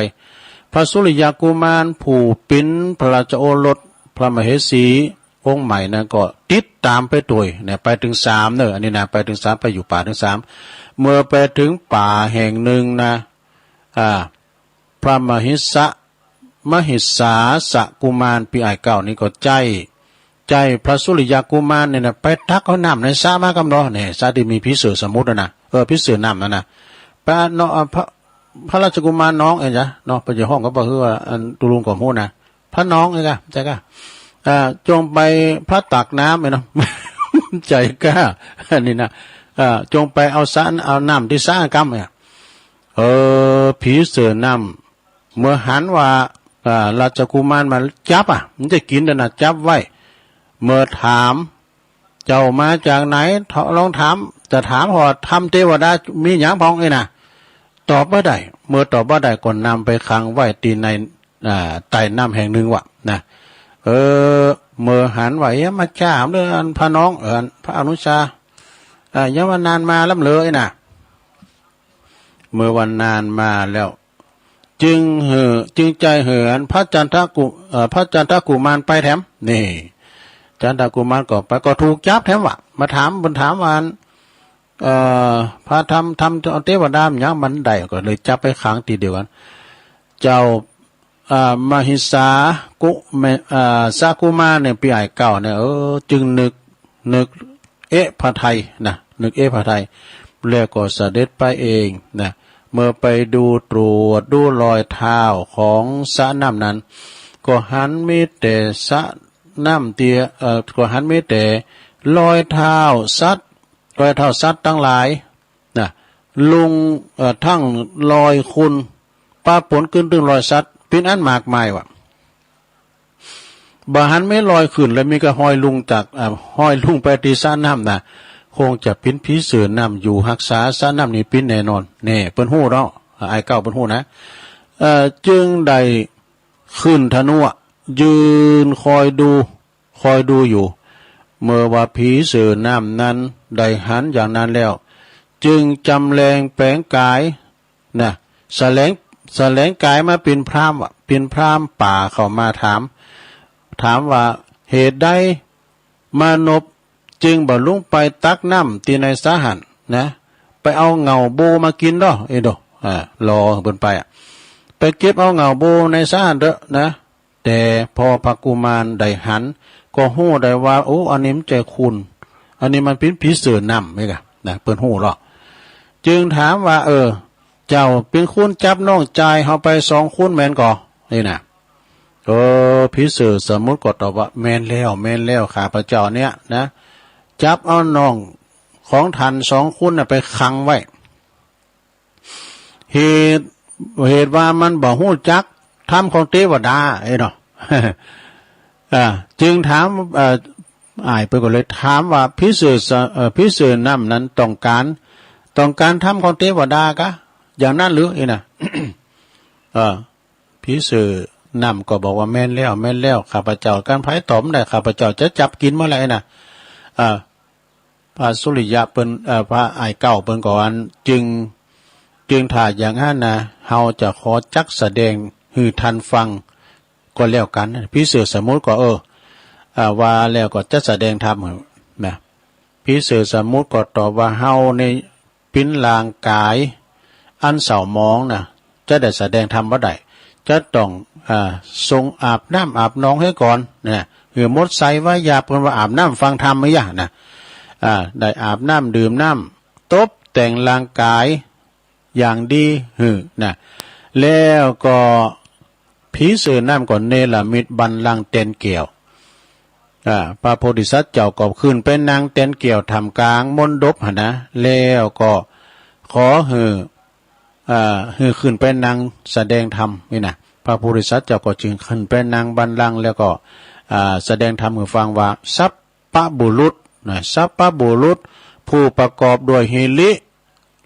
พระสุริยกุมารผู้เป็นพระราชโอรสพระมเหสีองค์ใหม่นะก็ติดตามไปด้วยเนี่ยไปถึง3เนอะอันนี้นะไปถึง3ไปอยู่ป่าถึง3เมื่อไปถึงป่าแห่งหนึ่งนะพระมหิสาสกุมารปีไอเก่านี่ก็ใจพระสุริยกุมารเนี่ยนะไปทักเขาน้ำในสระมากำเนาะเนี่ยสระที่มีพิเศษสมุทรนะพิเศษน้ำนั่นนะพระราชกุมารน้องเองจ้ะเนาะไปอยู่ห้องก็บอกว่าตุลุงกับหูนะพระน้องเองจ้ะใจกล้าจงไปพระตักน้ำเนาะ ใจกล้าอันนี้นะจงไปเอาน้ำที่สระกำเนี่ยผีเสือน้ำเมื่อหันว่าราชกุมารมาจับมันจะกินนะจับไว้เมื่อถาม เจ้ามาจากไหนลองถามจะถามพอทำเทวดามีหยังพองไอ้น่ะตอบบ่ได้เมื่อตอบบ่ได้ก็นำไปขังไว้ตีในใต้น้ำแห่งหนึ่งวะนะเมื่อหันไหวมาจ้าเรื่องพระน้องพระอนุชายังวันนานมาล้ำเลยน่ะเมื่อวันนานมาแล้วจึงใจเหือนพระจันทกุมารไปแถมนี่จันทกุมารก็ไปก็ถูกจับแถมวะมาถามวันพระทำเทวดาอย่างมันได้ก็เลยจับไปขังทีเดียวกันเจ้ามหิสาสากุมารเนี่ยปีไอเก่าเนี่ยจึงนึกพระไทยนะนึกพระไทยแล้วก็เสด็จไปเองนะเมื่อไปดูตรวจดูรอยเท้าของสระน้ำนั้นก็หันมีแต่สระน้ำเตียก็หันมีแต่รอยเท้าสัตว์ทั้งหลายนะลุงทั้งรอยคุณป้าผลขึ้นถึงรอยสัตว์เป็นอันมากมายวะบาหันไม่ลอยขึ้นแล้วมีก็ห้อยลุงจากห้อยลุงไปที่สระน้ำนะคงจะเป็นผีเสือน้ำอยู่รักษาสระน้ำนี่เป็นแน่นอนเน่เปิ้นหู้เนาะไอ้เก้าเปิ้นหู้นะจึงได้ขึ้นธนูยืนคอยดูอยู่เมื่อว่าผีเสือน้ำนั้นได้หันอย่างนั้นแล้วจึงจำแรงแปลงกายนะแสลงกายมาเป็นพราหมณ์เป็นพราหมณ์ป่าเข้ามาถามว่าเหตุใดมานพจึงบ่ลุงไปตักน้ำตีในสาหันนะไปเอาเงาโบมากินดอรอเพิ่นไปไปเก็บเอาเงาโบในสาหันเด้อนะแต่พอพระกุมารได้หันก็ฮู้ได้ว่าโอ้อันนี้มันใจคุณอันนี้มันเป็นผีเสือน้ำไหมกะนะเปิ้นฮู้หรอกจึงถามว่าเจ้าเป็นคุณจับน้องใจเฮาไป2คุณแม่นก่อนี่น่ะผีเสือสมมุติก็ตอบว่าแม่นแล้วข้าพเจ้าเนี่ยนะจับเอาน้องของท่าน2คุณน่ะไปขังไว้เหตุว่ามันบ่ฮู้จักธรรมของเทวดาไอ้เนาะ จึงถามอ้ายไปก็เลยถามว่าผีเสือน้ำนั้นต้องการธรรมของเทวดากะอย่างนั้นหรือไอ้น่ะ ผีเสือน้ำก็บอกว่าแม่นแล้วข้าพเจ้าการไผตอบได้ข้าพเจ้าจะจับกินเมื่อไหร่น่ะพระสุริยะเปิ้นพระอ้ายเก่าเปิ้นก็อันจึงถ้าอย่างนั้นนะเฮาจะขอจักแสดงให้ท่านฟังก็แล้วกันผีเสือสมมุติก็ว่าแล้วก็จะแสดงธรรมนะผีเสือสมมุติก็ตอบว่าเฮาในปิ้นลางกายอันเศร้าหมองนะจะได้แสดงธรรมบ่ได้จะต้องทรงอาบน้ำอาบน้องให้ก่อนนะมดใส่ไว้ยาเพิ่นว่าอาบน้ำฟังธรรมมั้ยะนะได้อาบน้ำดื่มน้ำตบแต่งร่างกายอย่างดีนะแล้วก็ผีเสือน้ำก่อนเนรมิตบัลลังก์เต็นเกี่ยวพระโพธิสัตว์เจ้าก็ขึ้นไปนั่งเต็นเกี่ยวทำกลางมณฑปนะแล้วก็ขอขึ้นไปนั่งแสดงธรรมนี่นะพระโพธิสัตว์เจ้าก็จึงขึ้นไปนั่งบัลลังก์แล้วก็แสดงธรรมให้ฟังว่าสัพพะบุรุษผู้ประกอบด้วยหิริ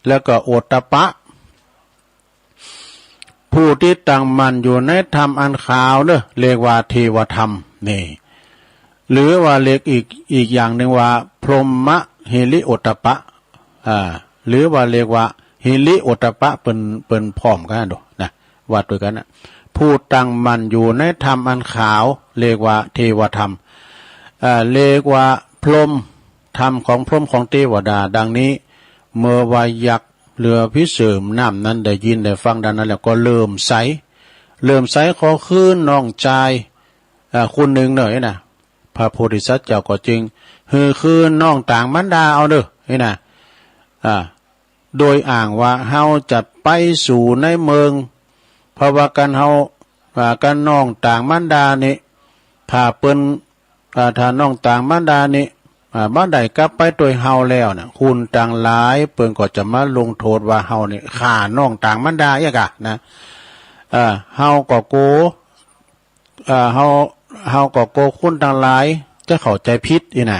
แล้วก็โอตตัปปะผู้ที่ตั้งมั่นอยู่ในธรรมอันขาวเนอะเรียกว่าเทวธรรมนี่หรือว่าเรียกอีกอย่างหนึ่งว่าพรหมหิริโอตตัปปะหรือว่าเรียกว่าหิริโอตตัปปะเป็นพร้อมกันดูนะว่าด้วยกันนะผู้ตั้งมั่นอยู่ในธรรมอันขาวเรียกว่าเทวธรรมเรียกว่าพรหมธรรมของพรหมของเทวดาดังนี้เมื่อวายักเรือพิเศษน้ำนั้นได้ยินได้ฟังดังนั้นแล้วก็เริ่มใสขอคืนน้องใจคุณหนึ่งหน่อยนะพระโพธิสัตว์เจ้าก็จึงคืนน้องต่างมันดาเอาเด้อนี่นะโดยอ้างว่าเฮาจะไปสู่ในเมืองเพราะว่ากันเฮากันน้องต่างมันดานี่ถ้าเปิ้นถ้าน้องต่างมันดานี่บ้านใดกลับไปตัวเฮาแล้วน่ะคุณต่างหลายเปิ้นก็จะมาลงโทษว่าเฮานี่ฆ่าน้องต่างมันดาอีกอ่ะนะเฮาก็โกเฮาก็โกคุณต่างหลายจะเข้าใจผิดอีน่ะ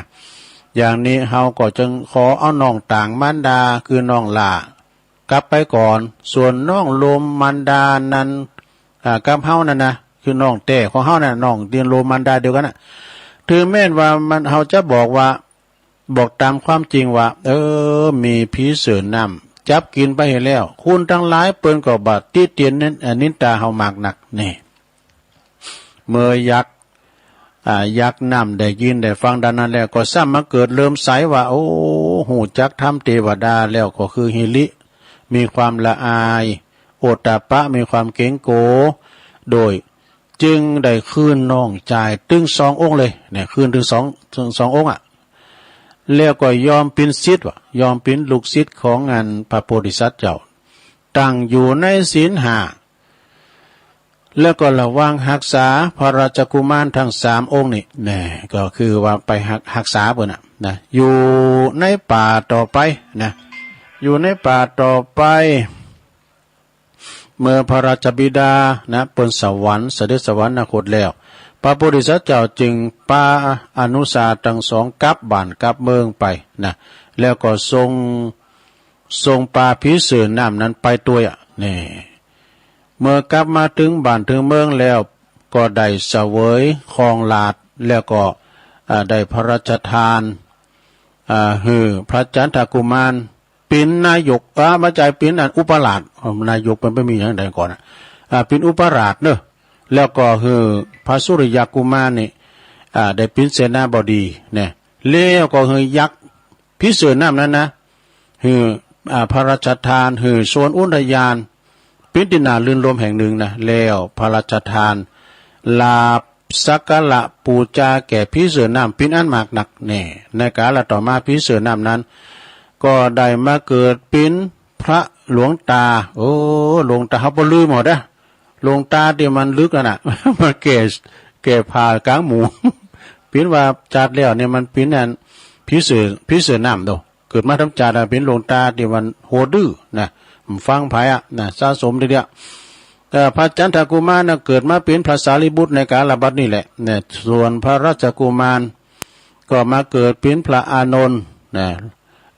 อย่างนี้เฮาก็จึงขอเอาน้องต่างมารดาคือน้องหล่ากลับไปก่อนส่วนน้องลมมารดานั้นกับเฮานั่นนะคือน้องแต่ของเฮาน่ะน้องเรียนโลมารดาเดียวกันน่ะถึงแม้นว่ามันเฮาจะบอกว่าบอกตามความจริงว่ามีผีเสือน้ำจับกินไปให้แล้วคุณทั้งหลายเปิ้นก็บาดติเตียนนั้นนินตาเฮามากหนักนี่เมื่อยักษ์น้ำได้ยินได้ฟังดังนั้นแล้วก็ซ้ำมาเกิดเริ่มใสว่าโอ้หูจักทำเทวดาแล้วก็คือฮิริมีความละอายโอตตาปะมีความเกรงโกโดยจึงได้คืนน้องจ่ายตึง2 องค์เลยเนี่ยคืนถึงสององค์แล้วก็ยอมเป็นศิษย์ยอมเป็นลูกศิษย์ของงานพระโพธิสัตว์เจ้าตั้งอยู่ในศีล5แล้วก็ระวังรักษาพระราชกุมารทั้ง3 องค์นี่แน่ก็คือว่าไปรักษาเพิ่นนะอยู่ในป่าต่อไปนะอยู่ในป่าต่อไปเมื่อพระราชบิดานะเปิ้นสวรรค์เสด็จสวรรคตแล้วพระโพธิสัตว์เจ้าจึงปาอนุสาทั้ง2กลับบ้านกลับเมืองไปนะแล้วก็ทรงปาผีเสือน้ำนั้นไปตัวนี่เมื่อกลับมาถึงบ้านถึงเมืองแล้วก็ได้เสวยครองลาดแล้วก็ได้พระราชทานพระจันทกุมารเป็นนายกมาใจเป็นอุปราชนายกมันไม่มีอย่างใดก่อนเป็นอุปราชเนอะแล้วก็พระสุริยกุมารนี่ได้เป็นเสนาบดีเนี่ยแล้วก็ยักษ์พิเศษน้ำนั้นนะพระราชทานโซนอุทยานเป็นที่น่าลื่นลมแห่งหนึ่งนะแล้วพระราชทานลาบสักการะปูจาแก่พิเศษน้ำเป็นอันมากหนักเนี่ยในกาลต่อมาพิเศษน้ำนั้นก็ได้มาเกิดเป็นพระหลวงตาหลวงตาเขาบ่ลืมหมดนะหลวงตาที่มันลึกน่ะ มาแก่ผ่ากลางหมูเป็นว่าจัดแล้วเนี่ยมันเป็นอันพิเศษน้ำโตเกิดมาทำจัดเป็นหลวงตาที่มันโหดื้อนะฟังไผนะสะสมทีเดียวแต่พระจันทกุมารน่ะเกิดมาเป็นพระสารีบุตรในกาลบัดนี้แหละเนี่ยส่วนพระราชกุมารก็มาเกิดเป็นพระอานนท์นะ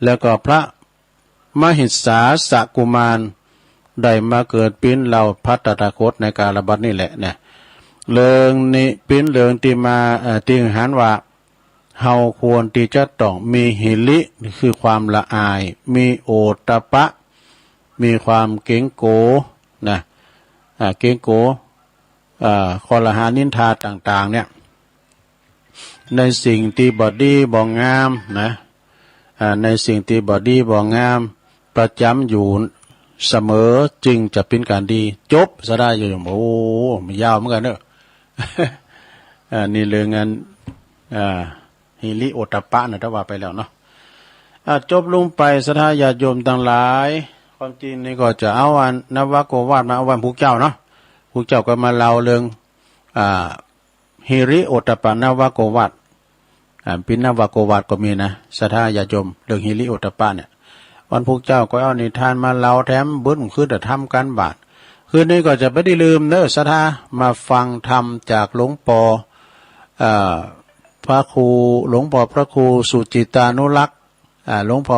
แล้วก็พระมหิสาสกุมารได้มาเกิดเป็นเหล่าพัตตคตในกาลบัดนี้แหละเนี่ยเรื่องนี้เป็นเรื่องที่มาติงหันว่าเฮาควรที่จะต้องมีหิริคือความละอายมีโอตตปะมีความเกรงโกนะเกรงโกคอละหานินทาต่างๆเนี่ยในสิ่งที่บอดีบ่งามนะในสิ่งที่บอดีบ่งามประจำอยู่เสมอจึงจะเป็นการดีจบซะได้อยู่โอ้มันยาวเหมือนกันเนอะนี่เรื่องงานฮิริโอตตปะนะถ้าว่าไปแล้วเนาะจบลงไปศรัทธาญาติโยมทั้งหลายความจริงนี่ก็จะเอาวันนวโกวาทมาเอาวันพวกเจ้าเนาะพวกเจ้าก็มาเล่าเรื่องฮิริโอตตปะนวโกวาทเป็นนวโกวาทก็มีนะศรัทธาญาติโยมเรื่องฮิริโอตตปะเนี่ยวันพวกเจ้าก็เอานิทานมาเล่าแถมบึ้นคือแต่ทำกันบาทคืนนี้ก็จะไม่ได้ลืมเนอะศรัทธามาฟังธรรมจากหลวงปู่พระครูหลวงพ่อพระครูสุจิตานุรักษ์หลวงพ่อ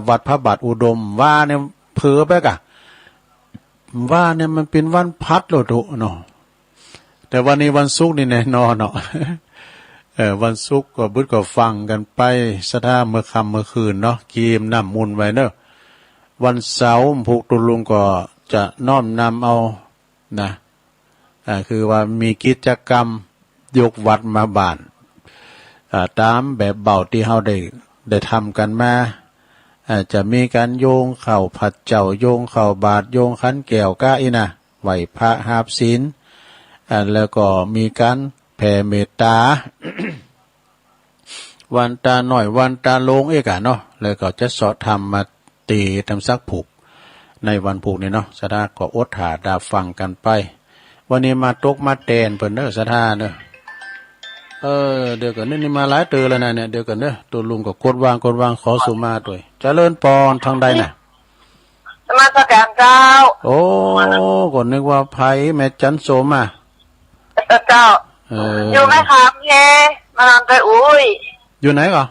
วัดพระบาทอุดมว่าเนี่ยเผลอไปกะว่าเนี่ยมันเป็นวันพัดโลดุเนาะแต่วันนี้วันศุกร์นี่แน่นอนเนาะวันศุกร์ก็บึดก็ฟังกันไปศรัทธาเมื่อค่ำเมื่อคืนเนาะกีมน้ำมุนไว้เนอะวันเสาร์พวกตุลุงก็จะน้อมนำเอานะคือว่ามีกิจกรรมยกวัดมาบ้านตามแบบเบาที่เฮาได้ทำกันมาจะมีการโยงเข่าผัดเจ้าโยงเข่าบาทโยงขันแก้วก้าอีนะไหวพระหาบศีลแล้วก็มีการแผ่เมตตา วันตาหน่อยวันตาลงเอกเนาะแล้วก็จะสอดทำมาตีทำซักผูกในวันผูกนี่เนาะสถาก็อดหาดาฟังกันไปวันนี้มาตกมาแตนเพิ่นเด้อสถาเด้อเดี๋ยวกันนี่มาหลายเตือแล้วนะเนี่ยเดี๋ยวกันเด้อตัวลุงก็กดวางขอสุมาด้วยเจริญปอนทางใดน่ะสมาสการเจ้าโอ้ก็นึกว่าไผแม่จันโสมาเจ้าอยู่ไหมครับเย่มาลำไปอุ้ยอยู่ไหนก่อ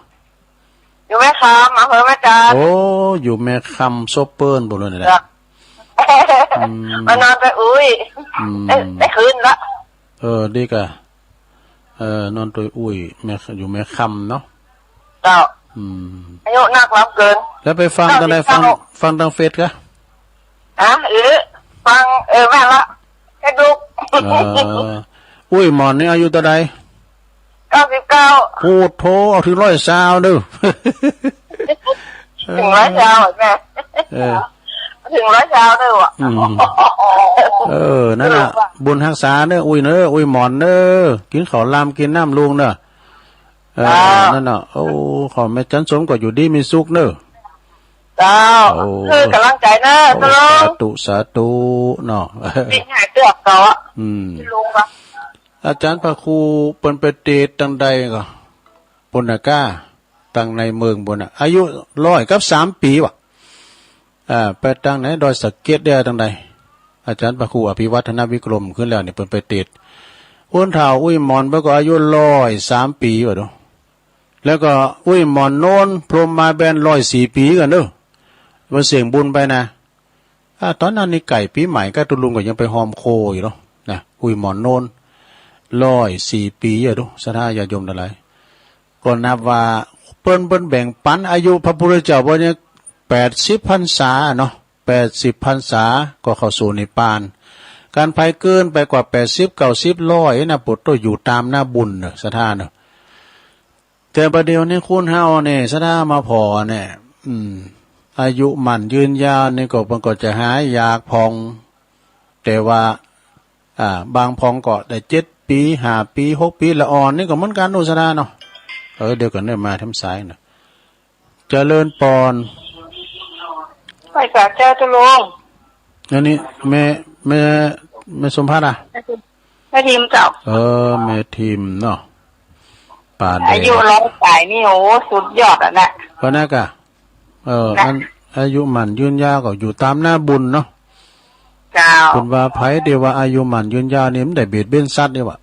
อยู่แม่ค้าอำเภอแม่จันทร์ โอ้อยู่แม่คำโซเปิลบ่เลยนี่แหละ มานอนไปอุ้ยได้คืนละดีกะนอนตัวอุ้ยแม่อยู่แม่คำเนาะเจ้าอายุนักรับเกินแล้วไปฟังทางไหนฟังทางเฟซกะฟังแม่ละแค่ดูอุ้ยหมอนนี่อายุเท่าใด99พูดโทเอาถึง120ด้อถึง120แม่ถึง120ด้วยว่ะนั่นน่ะบุญรักษาเด้ออุ้ยเด้ออุ้ยหมอนเด้อกินข้าวลามกินน้ำลุงเด้อนั่นน่ะโอ้ขอแม่จันสมก็อยู่ดีมีสุขเด้อเจ้าคือกำลังใจเนอะตลอดสาธุเนาะปีหายเตือกเกาะลุงครับอาจารย์พระครูเปิ้นไปเตดตังใดก็ปนก้าตังในเมืองบนน่ะอายุ103 ปีว่ะไปตังไหนดอยสะเก็ดได้ตังใดอาจารย์พระครูอภิวัฒนวิกรมขึ้นแล้วนี่เปิ้นไปเตดอ้วนเฒ่าอุ้ยหมอนเพิ่นก็อายุ103 ปีว่ะเด้อแล้วก็อุ้ยหมอนโน้นพรหมมาแบน104 ปีกันเด้อว่าเสียงบุญไปนะตอนนั้นนี่ไก่ปีใหม่ก็ตุลุงก็ยังไปหอมโคอยู่เนาะนะอุ้ยหมอนโน้น104 ปีอ่ะดูสถาญาติโยมทั้งหลายก็นับว่าเปิ้นแบ่งปันอายุพระพุทธเจ้าบ่เนี่ย80 พรรษาเนาะ80 พรรษาก็เข้าสู่นิพพานการภัยเกินไปกว่า80 90 100นะปุตโตอยู่ตามหน้าบุญเนาะสถาเนาะแต่ประเดี๋ยวนี้คุณเฮาเนี่ยสถามาพอเนี่ยอายุมันยืนยาวนี่ก็มันก็จะหายอยากพองแต่ว่าบางพองก็ได้7 ปี5 ปี6 ปีละอ่อนนี่ก็เหมือนกันอุสนาเนาะเดี๋ยวกันเนี่ยมาทำสายเนาะเจริญปอนไปกับเจ้าตุลงอันนี้แม่สมภาษณ์แม่ทีมเจ้าแม่ทีมเนาะป่าแดงอายุ100นี่โอ้สุดยอดอ่ะนะก็น่ากะอันอายุมันยืนยาวก็อยู่ตามหน้าบุญเนาะคุณว่าไผเดียวว่าอายุมันยืนยาวนี่มันได้เบียดเบียนสัตว์นี่วะ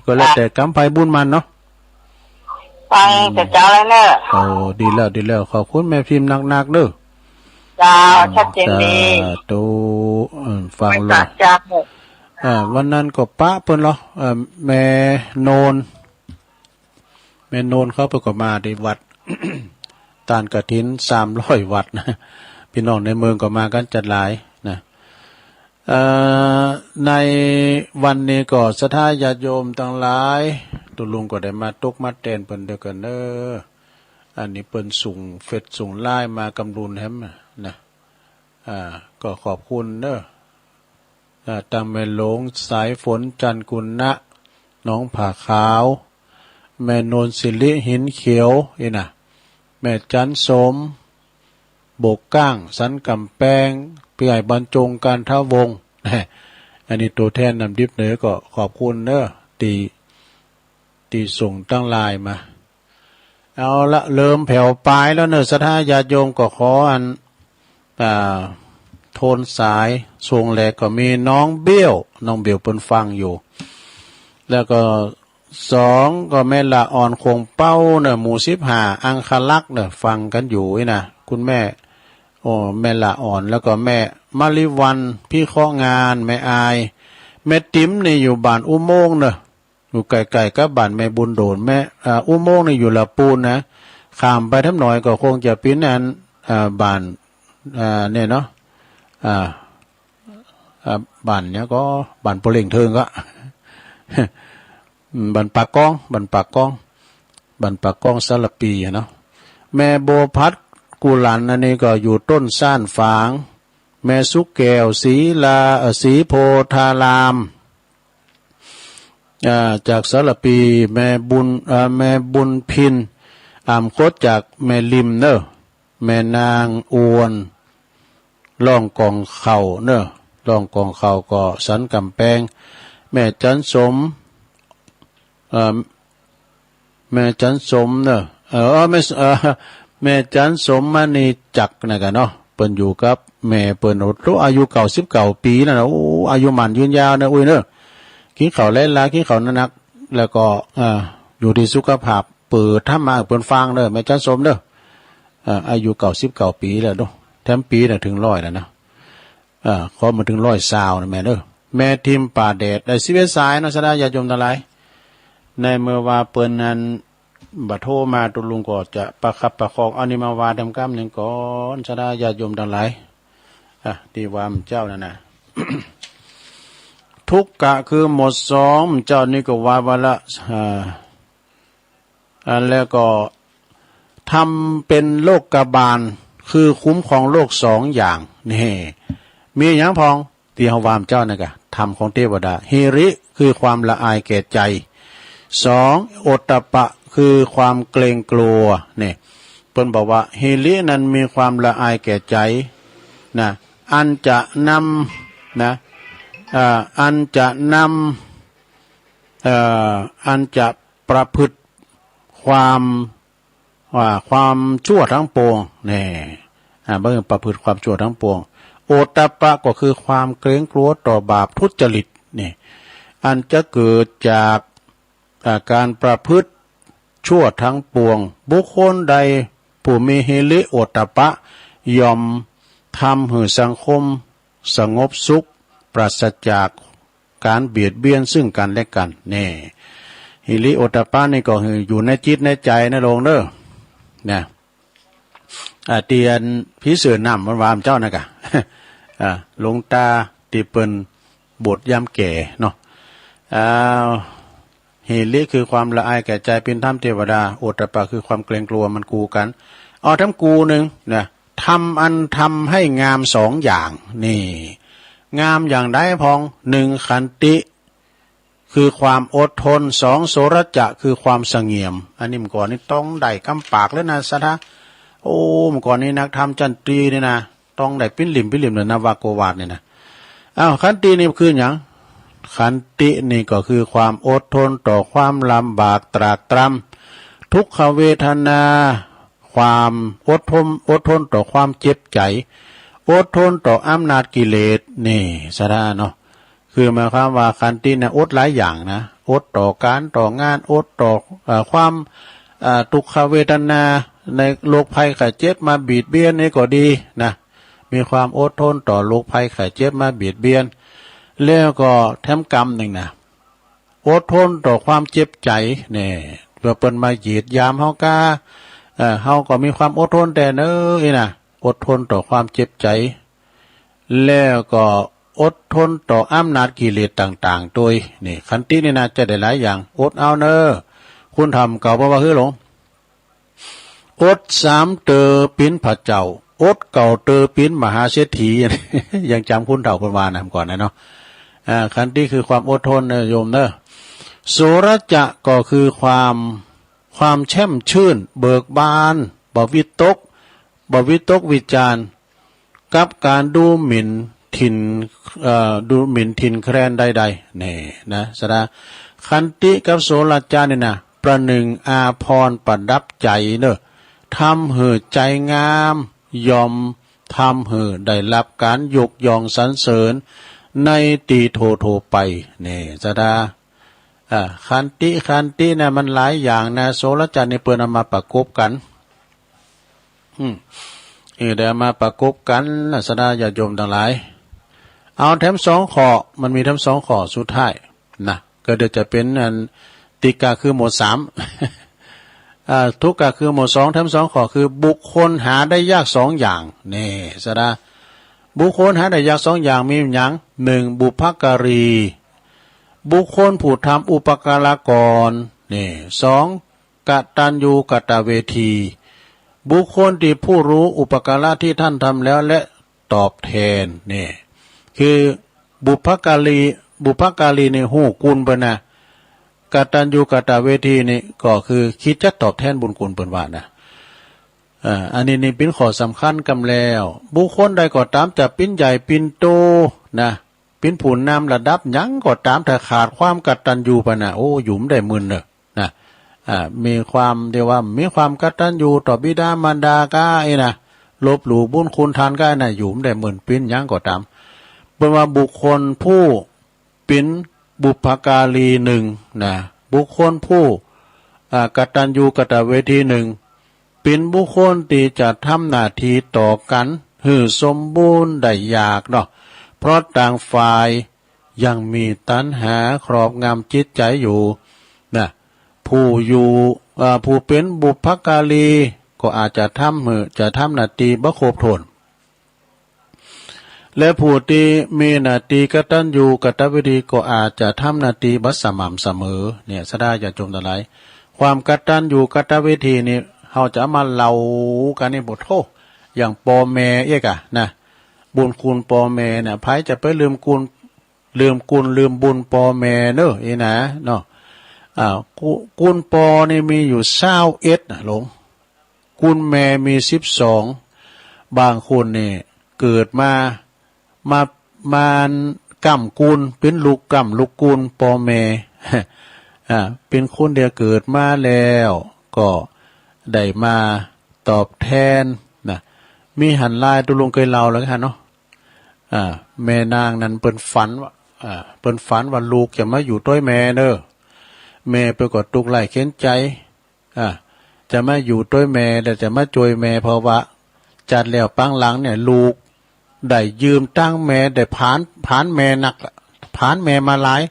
ก็แล้วแต่กรรมไผบุญมันเนาะฟังจะเจ้าแล้วเนอะดีแล้วขอบคุณแม่พิมพ์นักๆเด้อจ้าชัดเจนดีตูฟังเลยวันนั้นก็ปะเพิ่นเหรอแม่โนนเขาไปก็มาที่วัด ตานกฐิน300 วัดนะพี่น้องในเมืองก็มากันจัดหลายนะในวันนี้ก็ศรัทธาญาติโยมทั้งหลายตุลุงก็ได้มาตกมาเต้นเปิ้นเด้อกันเด้ออันนี้เปิ้นส่งเฟซส่งไลน์มากำรุนแฮมนะก็ขอบคุณเด้อตังแม่หลงสายฝนจันกุลณะน้องผาขาวแม่นนศิริหินเขียวนี่นะแม่จันสมโบกก้างสันกำแพงพี่ใหญ่บรรจงการท่าวงอันนี้ตัวแทนนำดิบเหนือก็ขอบคุณเด้อตีส่งตั้งลายมาเอาละเริ่มแผ่วปลายแล้วเนอะศรัทธาญาติโยมก็ขออันโทนสายส่งแหลกก็มีน้องเบี้ยวเปิ้นฟังอยู่แล้วก็2ก็แม่ละอ่อนคงเป้าเนอะหมู่15อังคลักษ์เนอะฟังกันอยู่นะคุณแม่แม่ละอ่อนแล้วก็แม่มาริวันพี่ข้องานแม่อายแม่ติ๋มนี่อยู่บ้านอุโมงค์เนอะอยู่ไกลๆกับบ้านแม่บุญโดนแม่อุโมงค์นี่อยู่ละปูนนะข้ามไปทำหน่อยก็คงจะเป็นอันบ้านเนี่ยเนาะบ้านเนี้ยก็บ้านโปรเล่งเทิงก็ บ้านปากกองสารปีเนาะแม่โบพัดกุหลันอันนี้ก็อยู่ต้นซ่านฝางแม่สุกแก้วสีโพธารามจากสารปีแม่บุญพินโคตจากแม่ลิมเนอะแม่นางอวนล่องกองเข่าเนอะล่องกองเข่าก็สันกำแพงแม่จันสมเนอะแม่จันสมมณีจักนะกันเนาะเปิ้นอยู่กับแม่เปิ้นอายุ99 ปีแล้วนะโอ้อายุมันยืนยาวนะอุ้ยเนอะกินข้าวหลายๆกินข้าวนักแล้วก็อยู่ที่สุขภาพ เปิดถ้ามาเปิ้นฟังเด้อแม่จันสมเด้ออายุ99ปีแล้วเด้อแถมปีน่ะถึง100แล้วนะขอมาถึง120นะแม่เด้อแม่ทิมป่าแดดได้11สายเนาะสดาญาติโยมทั้งหลายในเมื่อว่าเปิ้นนั้นบัดโทรมาตุลุงก็จะประคับประคองเอานี่มาว่าทำกรรมหนึ่งก่อนสดาญาติโยมทั้งหลายที่ว่าเจ้านั่นน่ะ ทุกกะคือหมดสองเจ้านี่ก็ว่าวันละแล้วก็ทำเป็นโลกกบาลคือคุ้มของโลกสองอย่างนี่มีอย่างพองที่เฮาวามเจ้านะกะธรรมของเทวดาฮิริคือความละอายแก่ใจสองโอตตัปปะคือความเกรงกลัวนี่เพิ่นบอกว่าฮิรินั้นมีความละอายแก่ใจนะอันจะนำนะอันจะนำอันจะประพฤติความชั่วทั้งปวงนี่เบิ่งประพฤติความชั่วทั้งปวงโอตตัปปะก็คือความเกรงกลัวต่อบาปทุจริตนี่อันจะเกิดจากการประพฤติชั่วทั้งปวงบุคคลใดผู้มีฮิริโอตตัปปะยอมทำให้สังคมสงบสุขปราศจากการเบียดเบียนซึ่งกันและกันนี่ฮิริโอตตัปปะนี่ก็คืออยู่ในจิตในใจนะลงเด้อเนี่ยเตียนพิเศษนำวันวามเจ้านะกะหลวงตาที่เปิ้นบทยามแก่เนาะฮิริคือความละอายแก่ใจเป็นธรรมเทวดาโอตตัปปะคือความเกรงกลัวมันกูกันทั้งกูหนึ่งเนี่ยทำให้งามสองอย่างนี่งามอย่างใดพองหนึ่งขันติคือความอดทนสองโสรจะคือความเสงี่ยมอันนี้เมื่อก่อนนี่ต้องได้กำปากแล้วนะสะทะเมื่อก่อนนี้นักธรรมจันตรีนี่นะต้องได้ปิ้นหลิมเลยนะวาโกวาดเนี่ยนะขันตินี่คืออย่างขันตินี่ก็คือความอดทนต่อความลำบากตรากตรำทุกขเวทนาความอดทนต่อความเจ็บใจอดทนต่ออำนาจกิเลสนี่สะทะเนาะคือหมายความว่าขันติเนี่ยอดหลายอย่างนะอดต่อการต่องานอดต่อความทุกขเวทนาในโรคภัยไข้เจ็บมาเบียดเบียนนี่ก็ดีนะมีความอดทนต่อโรคภัยไข้เจ็บมาเบียดเบียนแล้วก็แถมกรรมหนึ่งนะอดทนต่อความเจ็บใจเนี่ยเพื่อเปิ้นมาเหยียดยามเฮากาเฮาก็มีความอดทนแต่เน้อนะอดทนต่อความเจ็บใจแล้วก็อดทนต่ออำนาจกิเลสต่างๆโดยนี่ขันตินี่นะจะได้หลายอย่างอดเอาเนอคุณทำเก่าเพราะว่าคือหลงอด3เตอปิ้นพระเจ้าอดเก่าเตอปิ้นมหาเศรษฐี ยังจำคุณเฒ่าคุณวานะก่อนนะเนาะขันติคือความอดทนนะโยมเนอโสรจะก็คือความแช่มชื่นเบิกบานบ่วิตกวิจารกับการดูหมิ่นถิ่นแครนใดๆนี่นะสดาขันติกับโสรจานี่นะประหนึ่งอาภรณ์ประดับใจเนอะทำให้ใจงามยอมทำให้ได้รับการยกย่องสรรเสริญในตีโทไปนี่สดาขันตินะมันหลายอย่างนะโสรจานี่เปิ้นเอามาประกบกันเดี๋ยวมาประกบกันนะสดาญาติโยมทั้งหลายเอาแถม2ข้อมันมีทั้ง2ข้อสุดท้ายนะก็เดี๋ยวจะเป็นติกาคือหมวด3ทุกกะคือหมวด2แถม2ข้อคือบุคคลหาได้ยาก2อย่างนี่สดาบุคคลหาได้ยาก2อย่างมีอย่าง1บุพการีบุคคลผู้ทำอุปการะก่อนนี่2กตัญญูกตเวทีบุคคลที่ผู้รู้อุปการะที่ท่านทำแล้วและตอบแทนนี่คือบุพการีในหูกุลเปิ้นนะกตัญญูกตเวทีนี่ก็คือคิดจะตอบแทนบุญคุณเปิ้นว่านะอันนี้นี่เป็นข้อสำคัญกำแล้วบุคคลใดก็ตามจะเป็นใหญ่เป็นโตนะเป็นผู้นำระดับหยังก็ตามถ้าขาดความกตัญญูปะนะหยุมได้มึนเนอะนะมีความเรียกว่ามีความกตัญญูต่อบิดามารดาก็นะลบหลู่บุญคุณทานก็นะหยุมได้มึนเป็นหยังก็ตามเป็นว่าบุคคลผู้เป็นบุพการี1นะบุคคลผู้ กตัญญูกตเวทีหนึ่งเป็นบุคคลที่จะทำหน้าที่ต่อกันให้สมบูรณ์ได้ยากเนาะเพราะต่างฝ่ายยังมีตัณหาครอบงำจิตใจอยู่นะผู้เป็นบุพการีก็อาจจะทำหน้าที่บ่ครบถ้วนและผู้ที่มีหน้าที่กตัญญูกตเวทีก็อาจจะทำหน้าที่บ่สม่ำเสมอเนี่ยสะได้อย่าจมตะไลความกตัญญูกตเวทีนี่เราจะมาเล่ากันในบทโทอย่างปอแม่เอกอะนะบุญคุณปอแม่เนี่ยไผจะไปลืมบุญปอแม่เนอะนะเนาะคุณปอนี่มีอยู่21นะหลงคุณแม่มี12บางคนนี่เกิดมากำกุลเป็นลูกกุลปอแม่เป็นคนเดียวเกิดมาแล้วก็ได้มาตอบแทนนะมีหันลายตุลุงเคยเล่าแล้วกันเนาะแม่นางนั้นเปิ้นฝันว่าลูกจะมาอยู่ต้อยแม่เด้อแม่ไปกดตุกไหลเข็นใจจะมาอยู่ต้อยแม่แต่จะมาจวยแม่เพราะว่าจัดแล้วปังหลังเนี่ยลูกได้ยืมตั้งแม่ได้ผานแม่หนักผานแม่มาหลาย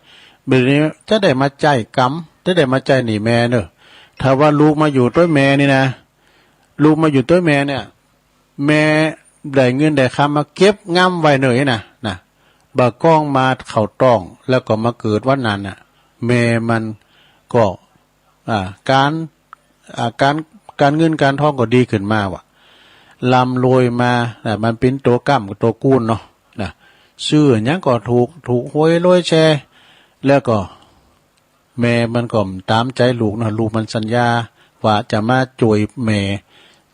แบบนี้จะได้มาใจกรรมจะได้มาใจหนีแม่เนอะถ้าว่าลูกมาอยู่ต้วยแม่นี่นะลูกมาอยู่ต้วยแม่เนี่ยแม่ได้เงินได้คำมาเก็บง่ำไว้เนยนะบะก้องมาเข่าต้องแล้วก็มาเกิดวันนั้นน่ะแม่มันก็การเงินการทองก็ดีขึ้นมาว่ะลำรวยมามันเป็นตัวกล้ำกับตัวกู้นเนาะชื่อยังก็ถูกหวยรวยแชร์แล้วก็แม่มันก็ตามใจลูกนะลูกมันสัญญาว่าจะมาจ่วยแม่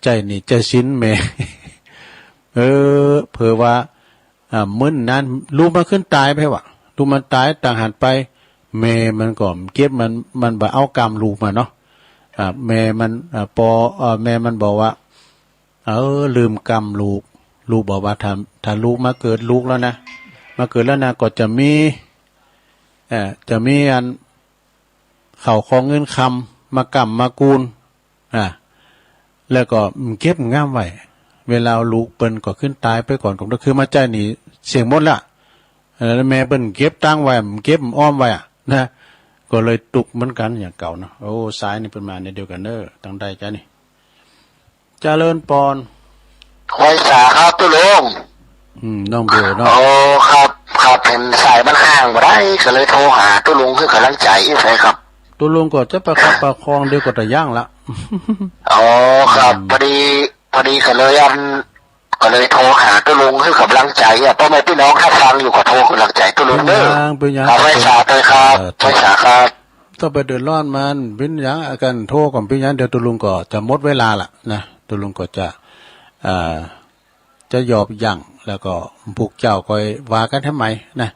ใจนี่ใจชิ้นแม่ เผื่อว่ามื้อนั้นลูกมันขึ้นตายไปว่ะลูกมันตายต่างหันไปแม่มันก็เก็บมันบ่เอากรรมลูกมาเนาะแม่มันแม่มันบอกว่าลืมกรรมลูกบอกว่าถ้าลูกมาเกิดลูกแล้วนะมาเกิดแล้วนะก็จะมีอันเข่าของเงินคำมากำมากูลแล้วก็เก็บง่ามไว้เวลาลูกเปิ้นก็ขึ้นตายไปก่อนก็คือมาใจหนีเสียงหมดละแล้วแม่เปิ้นเก็บตั้งไว้เก็บอ้อมไว้นะก็เลยตุกเหมือนกันอย่างเก่าเนาะโอ้สายนี่เป็นมาในเดียวกันเด้อตั้งได้จ้ะนี่เจริญปอนคอยสาครับตุลุงน้องเบลเนาะโอ้ครับเป็นสายมันห่างบ่ได้ก็เลยโทรหาตุลุงคือกำลังใจอีกไสครับตุลุงก็จะประคับประคองเดี๋ยวก็จะย่างละอ๋อครับพอดีก็เลยโทรหาตุลุงคือกำลังใจพ่อแม่พี่น้องถ้าฟังอยู่ก็โทรกำลังใจตุลุงเด้อขอให้สาด้วยครับให้สาครับต้องไปเดือดร้อนมันเป็นอย่างอาการโทรก่อนเป็นอย่างเดี๋ยวตุลุงก็จะหมดเวลาละนะตุลุงก็จะยอบยั่งแล้วก็พวกเจ้าคอยว่ากันทำไมนะ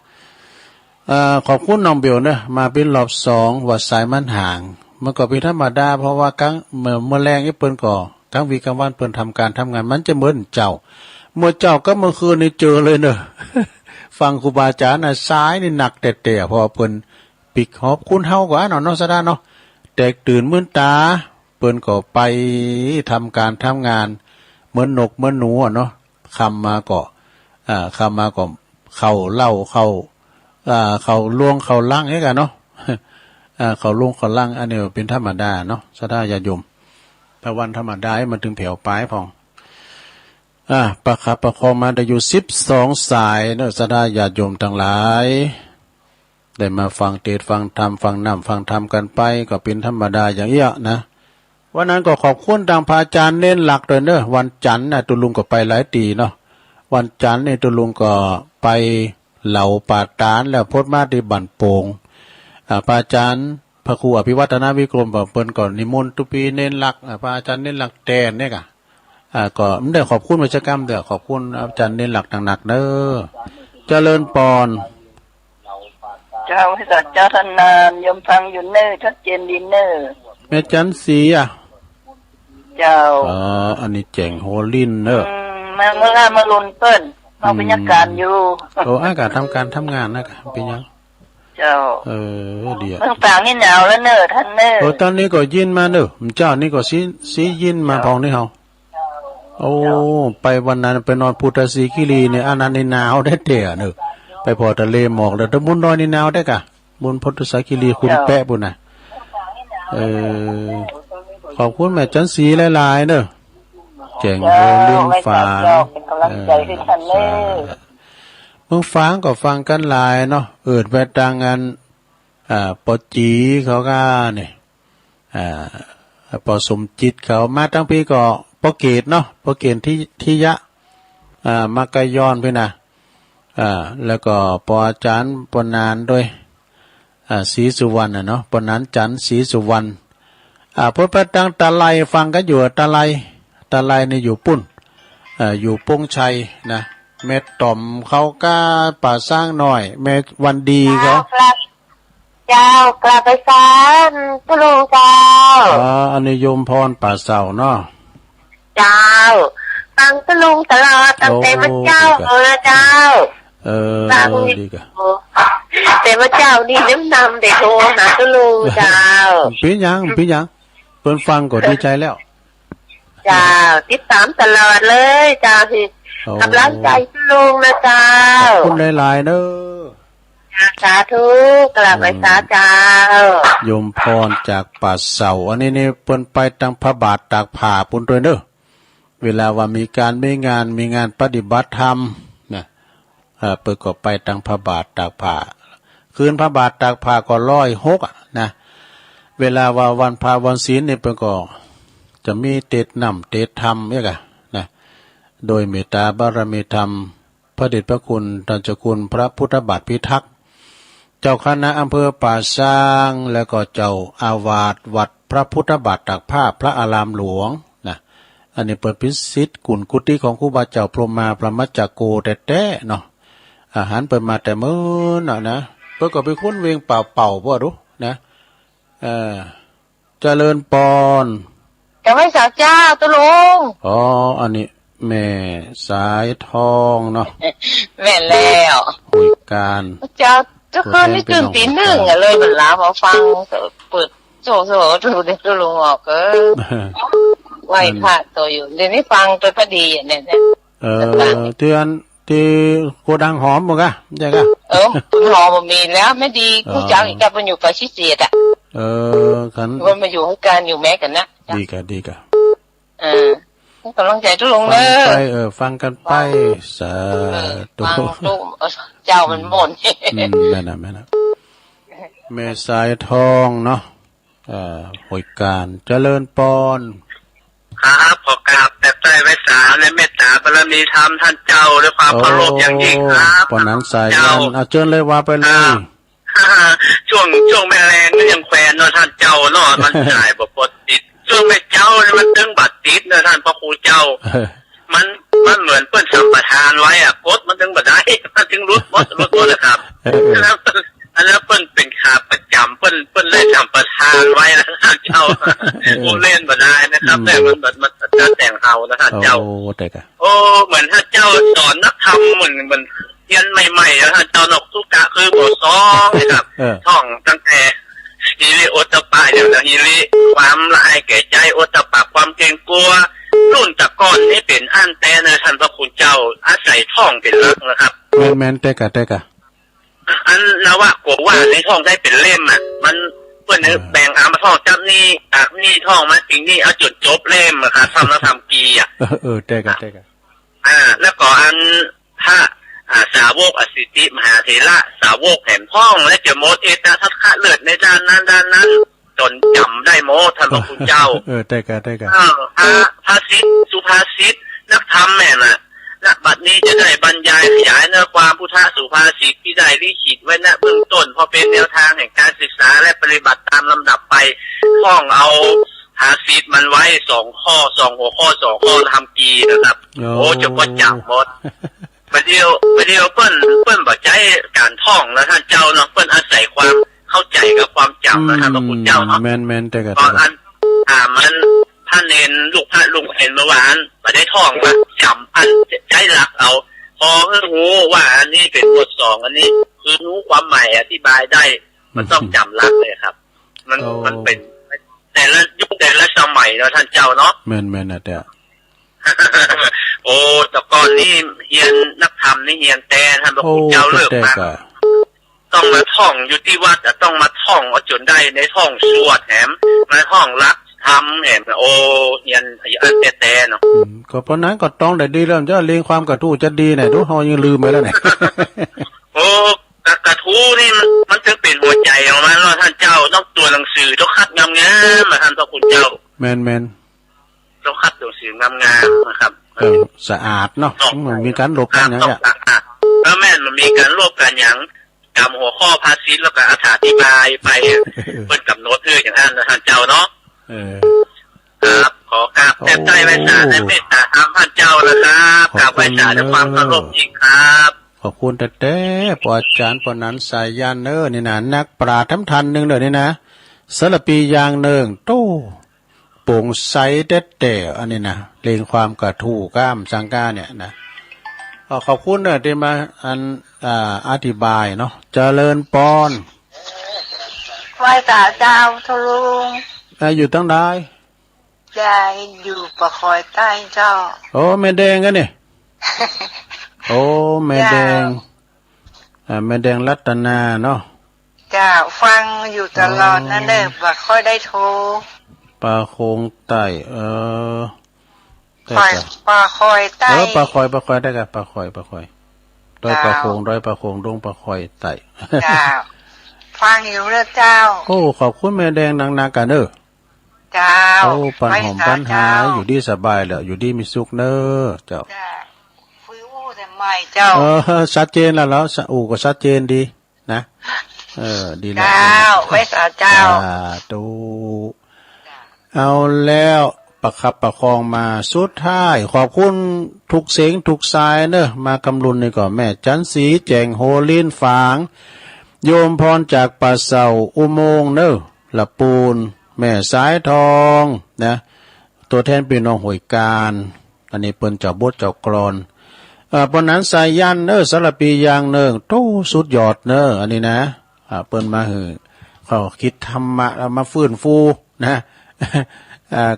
ขอบคุณน้องเบลนะมาเป็นรอบ2ว่าสายมันห่างมันก็เป็นธรรมดาเพราะว่าครั้งเมื่อแรงไอ้เปิ้นก็ครั้งวีกลางวันเปิ้นทำการทำงานมันจะเหมือนเจ้าเมื่อเจ้าก็เมื่อคืนนี่เจอเลยเนอะ ฟังครูบาอาจารย์น่ะสายนี่หนักแต่พอเปิ้นปิกหอบคุณเฮากว่าเนาะซะด้าเนาะแตกตื่นมื้นตาเปิ้นก็ไปทำการทำงานเหมือนนกเหมือนหนูเนาะคำมาก็เข้าเล่าเข้าล่วงเข้าล่างให้กันเนาะเข้าล่วงเข้าล่างอันนี้เป็นธรรมดาเนาะสะได้ญาติโยมแต่วันธรรมดาให้มันถึงแผ่วปลายพองประคับประคองมาได้อยู่12สายเนาะสะได้ญาติโยมทั้งหลายได้มาฟังเทศน์ฟังธรรมฟังน้ำฟังธรรมกันไปก็เป็นธรรมดาอย่างเงี้ยนะวันนั้นก็ขอบคุณทางพระอาจารย์เน้นหลักเลยเนอะวันจันทร์นะตุลุงก็ไปหลายตีเนาะวันจันทร์เนี่ยตุลุงก็ไปเหล่าป่าตานแล้วพดมาที่บั่นโป่งพระอาจารย์พระครูอภิวัฒนาวิกรมบอกเปิ้นก่อนนิมนต์ทุกปีเน้นหลักพระอาจารย์เน้นหลักแทนเนี่ยกะก็ไม่ได้ขอบคุณวิชกรรมเด้อขอบคุณอาจารย์เน้นหลักหนักๆเด้อเจริญปอนเจ้าให้สัจเจ้าทนานยมฟังอยู่เนอชัดเจนดีเนอแม่จันสีเจ้าอันนี้แจงโฮลินเนอะมาเมื่อมาลุนเปิ้นเอาเป็นยักการอยู่โอ้อากาศทำการทำงานนะเป็นยัง เจ้าเดี๋ยวเมืองฝางนี่หนาวแล้วเนอะท่านเนอะตอนนี้ก็ยินมาเนอะเจ้านี่ก็ซียินมาพองนี่เฮาโอ้ไปวันนั้นไปนอนพุทธศีคิรีเนี่ยอันนั้นในหนาวได้เตะเนอะไปพอทะเลหมอกแล้วแต่บุญน้อยนี่หนาวได้กะบุญพุทธศีคิรีคุณแปะบุญน่ะขอบคุณแม่จันสีหลายๆเนอะแจงโหเรื่องฝางเมืองฝางก็ฟังกันหลายเนาะไปต่างกันปอจีเขาก็เนี่ยปอสมจิตเขามาทั้งพี่ก็ปอเกตเนาะปอเกตที่ยะมากย้อนพี่นะแล้วก็ปออาจารย์ปนานด้วยศรีสุวรรณเนาะปนานจันทร์ศรีสุวรรณพวกไปตั้งตะไลฟังกันอยู่ตะไลนี่อยู่ปุ่นอยู่ปงชัยนะเม็ดต่อมเขาก็ป่าสร้างหน่อยเม็ดวันดีเขาเจ้ากลับไปซานตุลุงเจ้าอันนี้โยมพรป่าเสาเนาะเจ้าฟังตุลุงตลอดตั้งแต่พระเจ้าเลยเจ้าดีกะแต่พระเจ้านี่น้ำนำแต่โทรหาตุลุงเจ้าปียังเพิ่นฟังก็ดีใจแล้วเจ้าติดตามตลอดเลยเจ้าที่กำลังใจตุลุงนะเจ้าขอบคุณหลายๆเด้อสาธุกลับไปสาเจ้าโยมพรจากป่าเสาอันนี้นี่เพิ่นไปตั้งพระบาทตากผ้าปุ่นด้วยเด้อเวลาว่ามีงานปฏิบัติธรรมนะเปิดก็ไปตั้งพระบาทตากผ้าคืนพระบาทตากผ้าก็106นะเวลาว่าวันพาวันศีลนี่เพิ่นก็จะมีเทศนำเทศธรรมเนี่ยกะนะโดยเมตตาบารมีธรรมพระเดชพระคุณท่านเจ้าคุณพระพุทธบาทพิทักษ์เจ้าคณะอำเภอป่าซางแล้วก็เจ้าอาวาสวัดพระพุทธบาทตากผ้าพระอารามหลวงนะอันนี้เปิดพิสิทธิ์กุฏิของครูบาเจ้าพรหมาพระมัจจโกแต่เนาะอาหารเปิดมาแต่มื้อน่ะนะเปิดก็ไปคุ้นเวงเป่าบ่รู้นะเจริญปอนจะไม่สาวเจ้าตุลุงอันนี้แม่สายทองเนาะแม่แล้วคุยการเจ้าคืนนี่ตื่นตี 1เลยเหมือนลาพอฟังเปิดโซ่ดูเด็กตุลุงออกไหวพระตัวอยู่เดี๋ยวนี้ฟังตัวพอดีเนี่ยเตือนที่โกดังหอมบ่กะใช่กะหอมมีแล้วไม่ดีผู้เจ้าอีกกับมันอยู่กับชิเจียดขันมันมาอยู่ให้การอยู่แม้กันนะดีกะกำลังใจทุกลงเลยฟังกันไปสาธุเจ้ามันบ่นแม่นะแม่สายทองเนาะหวยการเจริญปอนครับขอกราบแต่ใจไว้สาและเมตตาบารมีธรรมท่านเจ้าด้วยความเคารพอย่างยิ่งครับปอนนั้นสายยันเชิญเลยว่าไปเลยช่วงแม่แรงก็ยังแควนเนาะท่านเจ้าเนาะมันจ่ายบ่ปดติดช่วงแม่เจ้าเนี่ยมันตึงบัตรติดเนาะท่านพระครูเจ้ามันเหมือนเปิ้นสัมปทานไว้กดมันถึงบ่ได้มันถึงรุดนะครับแล้วเปิ้นเป็นขาประจำเปิ้นเลยสัมปทานไว้นะท่านเจ้าผู้เล่นบ่ได้นะครับแต่มันจะแต่งเอานะท่านเจ้าเหมือนท่านเจ้าสอนนักธรรมเหมือนเรียนใหม่ๆแล้วท่านเจ้านกทุกะคือบท2นะครับท่องตั้งแต่ฮิริโอตปะอย่างฮิริความละอายแก่ใจโอตปะความเกรงกลัวรุ่นตะก้อนนี่เป็นอันแต่นะท่านพระคุณเจ้าอาศัยท่องเป็นหลักนะครับแม่นแต่กะอันนวะกว่าในท่องได้เป็นเล่มมันเพื่อนแบ่งอามาท่องจับนี่นี่ท่องมาสิ่งนี้เอาจุดจบเล่มครับทำแล้วทำกีแต่กะแล้วก็อันพระสาวกอสิติมหาเถระสาวกแห่งท่องและจะโมดเอตทัศคะเลือดในด้านนั้นจนจำได้โมท่านพระคุณเจ้าแต่กะภาษิตสุภาษิตนักธรรมแม่น่ะณบัดนี้จะได้บรรยายขยายเนื้อความพุทธสุภาษิตที่ได้ลิขิตไว้ณเบื้องต้นพอเป็นแนวทางแห่งการศึกษาและปฏิบัติตามลำดับไปท่องเอาภาษิตมันไว้2ข้อ2หัวข้อ2ข้อทำกีนะครับโอ้จะก็จับหมดประเดี๋ยวเปิ้นบ่ใจการท่องแล้วท่านเจ้าเนาะเปิ้นอาศัยความเข้าใจกับความจำนะท่านพระคุณเจ้าเนาะแม่นแต่กะอันมันท่านเน้นลูกพระลุงเห็นเมื่อวานบ่ได้ท่องว่าจำอันใจหลักเอาพอหูว่าอันนี้เป็นบท2อันนี้ค คือรู้ความหมายอธิบายได้มันต้องจำรักเลยครับมันเป็นแต่ละยุคแต่ละสมัยเนาะท่านเจ้าเนาะแม่นๆนะแต่ โอ้แต่ก่อนนี่เฮียนนักธรรมนี่เฮียนแต่ท่านพระคุณเจ้าเลิกมาต้องมาท่องอยู่ที่วัดต้องมาท่องเอาจนได้ในท่องสวดแถมมาท่องรักทำแถมโอ้เฮียนอันแต่เนาะก็เพราะนั้นก็ต้องได้ดีเริ่มจะเรียงความกระทู้จะดีไหนดูเฮายังลืมไปแล้วไหน โอ้กระทู้นี่มันถึงเป็นหัวใจของมันว่าท่านเจ้าต้องตัวหนังสือต้องคัดงามๆมาท่านพระคุณเจ้าแม่นต้องคัดตัวหนังสืองามๆนะครับสะอาดเนาะมันมีการลบกันอย่างเงี้ยแล้วแม่นมันมีการลบกันอย่างจำหัวข้อภาษิตแล้วก็อธิบายไปเพิ่นกำหนดอย่างนั้นท่านเจ้าเนาะครับขอกราบแทบใจไว้สาในเมตตาธรรมท่านเจ้านะครับกราบไว้สาในความเคารพจริงครับขอบคุณแต่ปอาจารย์ปนันสายยานเนอร์นี่นะนักปราชญ์ทั้งทันหนึ่งเลยนี่นะสารปียางเนืองโตโป่งใสเด็ดเดี่ยวอันนี้นะเรียงความกระทู้ก้ามสังกาเนี่ยนะขอบคุณที่มาอธิบายเนาะเจริญปอนไหว้ตาเจ้าทลุงอยู่ตั้งได้ยายอยู่ปะคอยใต้เจ้าโอ้แม่แดงกันนี่ โอ้แม่แดงแม่แดงรัตนาเนาะจ้าฟังอยู่ตลอดนั่นแหละบ่ค่อยได้โทรปลาโคงใต้ปลาคอยใต้ปลาคอยได้กับปลาคอยร้อยปลาโคงดงปลาคอยใต้จ้าฟังอยู่เด้อเจ้าโอ้ขอบคุณแม่แดงนากันเด้อเจ้าโอ้ปัญหาอยู่ดีสบายแล้วอยู่ดีมีสุขเด้อเจ้าคุยอู้แต่ใหม่เจ้าชัดเจนแล้วก็ชัดเจนดีนะดีแล้วเจ้าไว้สาเจ้าตูเอาแล้วประคับประคองมาสุดท้ายขอบคุณทุกเสียงทุกสายเนอะมากำลุนนี่ก็แม่จันสีแจงโฮลินฝางโยมพรจากป่าเสาอุโมงค์เนอะละปูนแม่สายทองนะตัวแทนพี่น้องหวยการอันนี้เปิ้นเจ้าบทเจ้ากรอนปนนั้นสายยันสารปียางเนิงโตสุดยอดอันนี้นะเปิ้นมาเขาคิดธรรมะมาฟื้นฟูนะ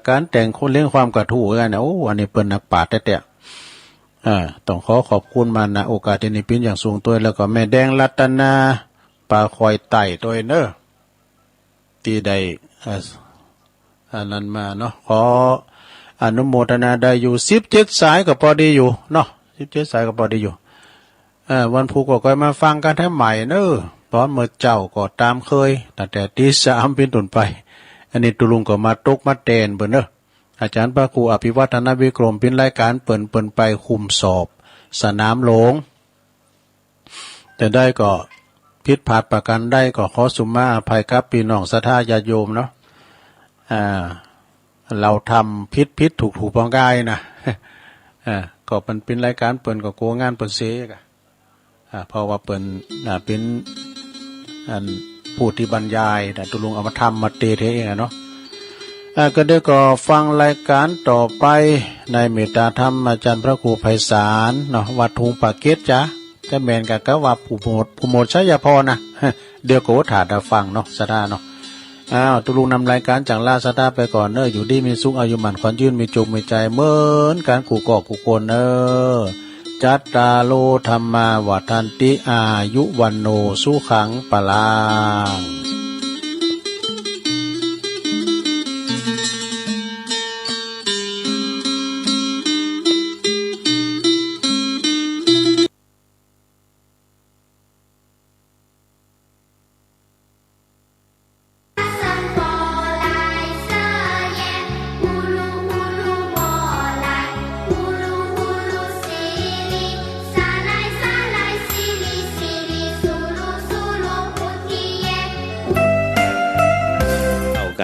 การแต่งคนเลี้ยงความกระทู้กันนะโอ้อันนี้เปิ้นนักปราชญ์แต่ต้องขอบคุณมานะโอกาสที่นี้เป็นอย่างสูงตัวแล้วก็แม่แดงรัตนาปลาคอยไต่ตัวตีใดอันนั้นมาเนาะขออนุโมทนาได้อยู่17 สายก็พอดีอยู่เนาะ17 สายก็พอดีอยู่วันพุธก็มาฟังกันให้ใหม่ตอนเมื่อเจ้าก็ตามเคยตั้งแต่ตี 3เป็นต้นไปอันนี้ตุลุงก็มาตกมาแตนเบิ่นอาจารย์พระครูอภิวัฒนวิกรมเป็นรายการเปิ่นไปคุมสอบสนามหลวงแต่ได้ก็ผิดพลาดประการได้ก็ขอสุมาอภัยครับพี่น้องศรัทธาญาติโยมเนาะเราทำผิดถูกปองกายนะก็เป็นรายการเปิ่นก็กลัวงานเปิ่นเสกเพราะว่าเปิ่นเป็นผู้ที่บรรยายแต่ตุลุงเอามาทำมาเทเองเนาะก็ได้ก็ฟังรายการต่อไปในเมตตาธรรมอาจารย์พระครูไพศาลเนาะวัดทุงปากเกตจ้ะจะแม่นกับว่าผู้หมดชัยพรนะเดี๋ยวก็ถาดฟังเนาะสตาเนาะตุลุงนำรายการจากลาสตาไปก่อนอยู่ดีมีสุขอายุมันขวัญยืนมีจุกมีใจเหมือนการกูก่อกูคนจัตตาโลธรรมาวัฏันติอายุวันโนสุขังปะลัง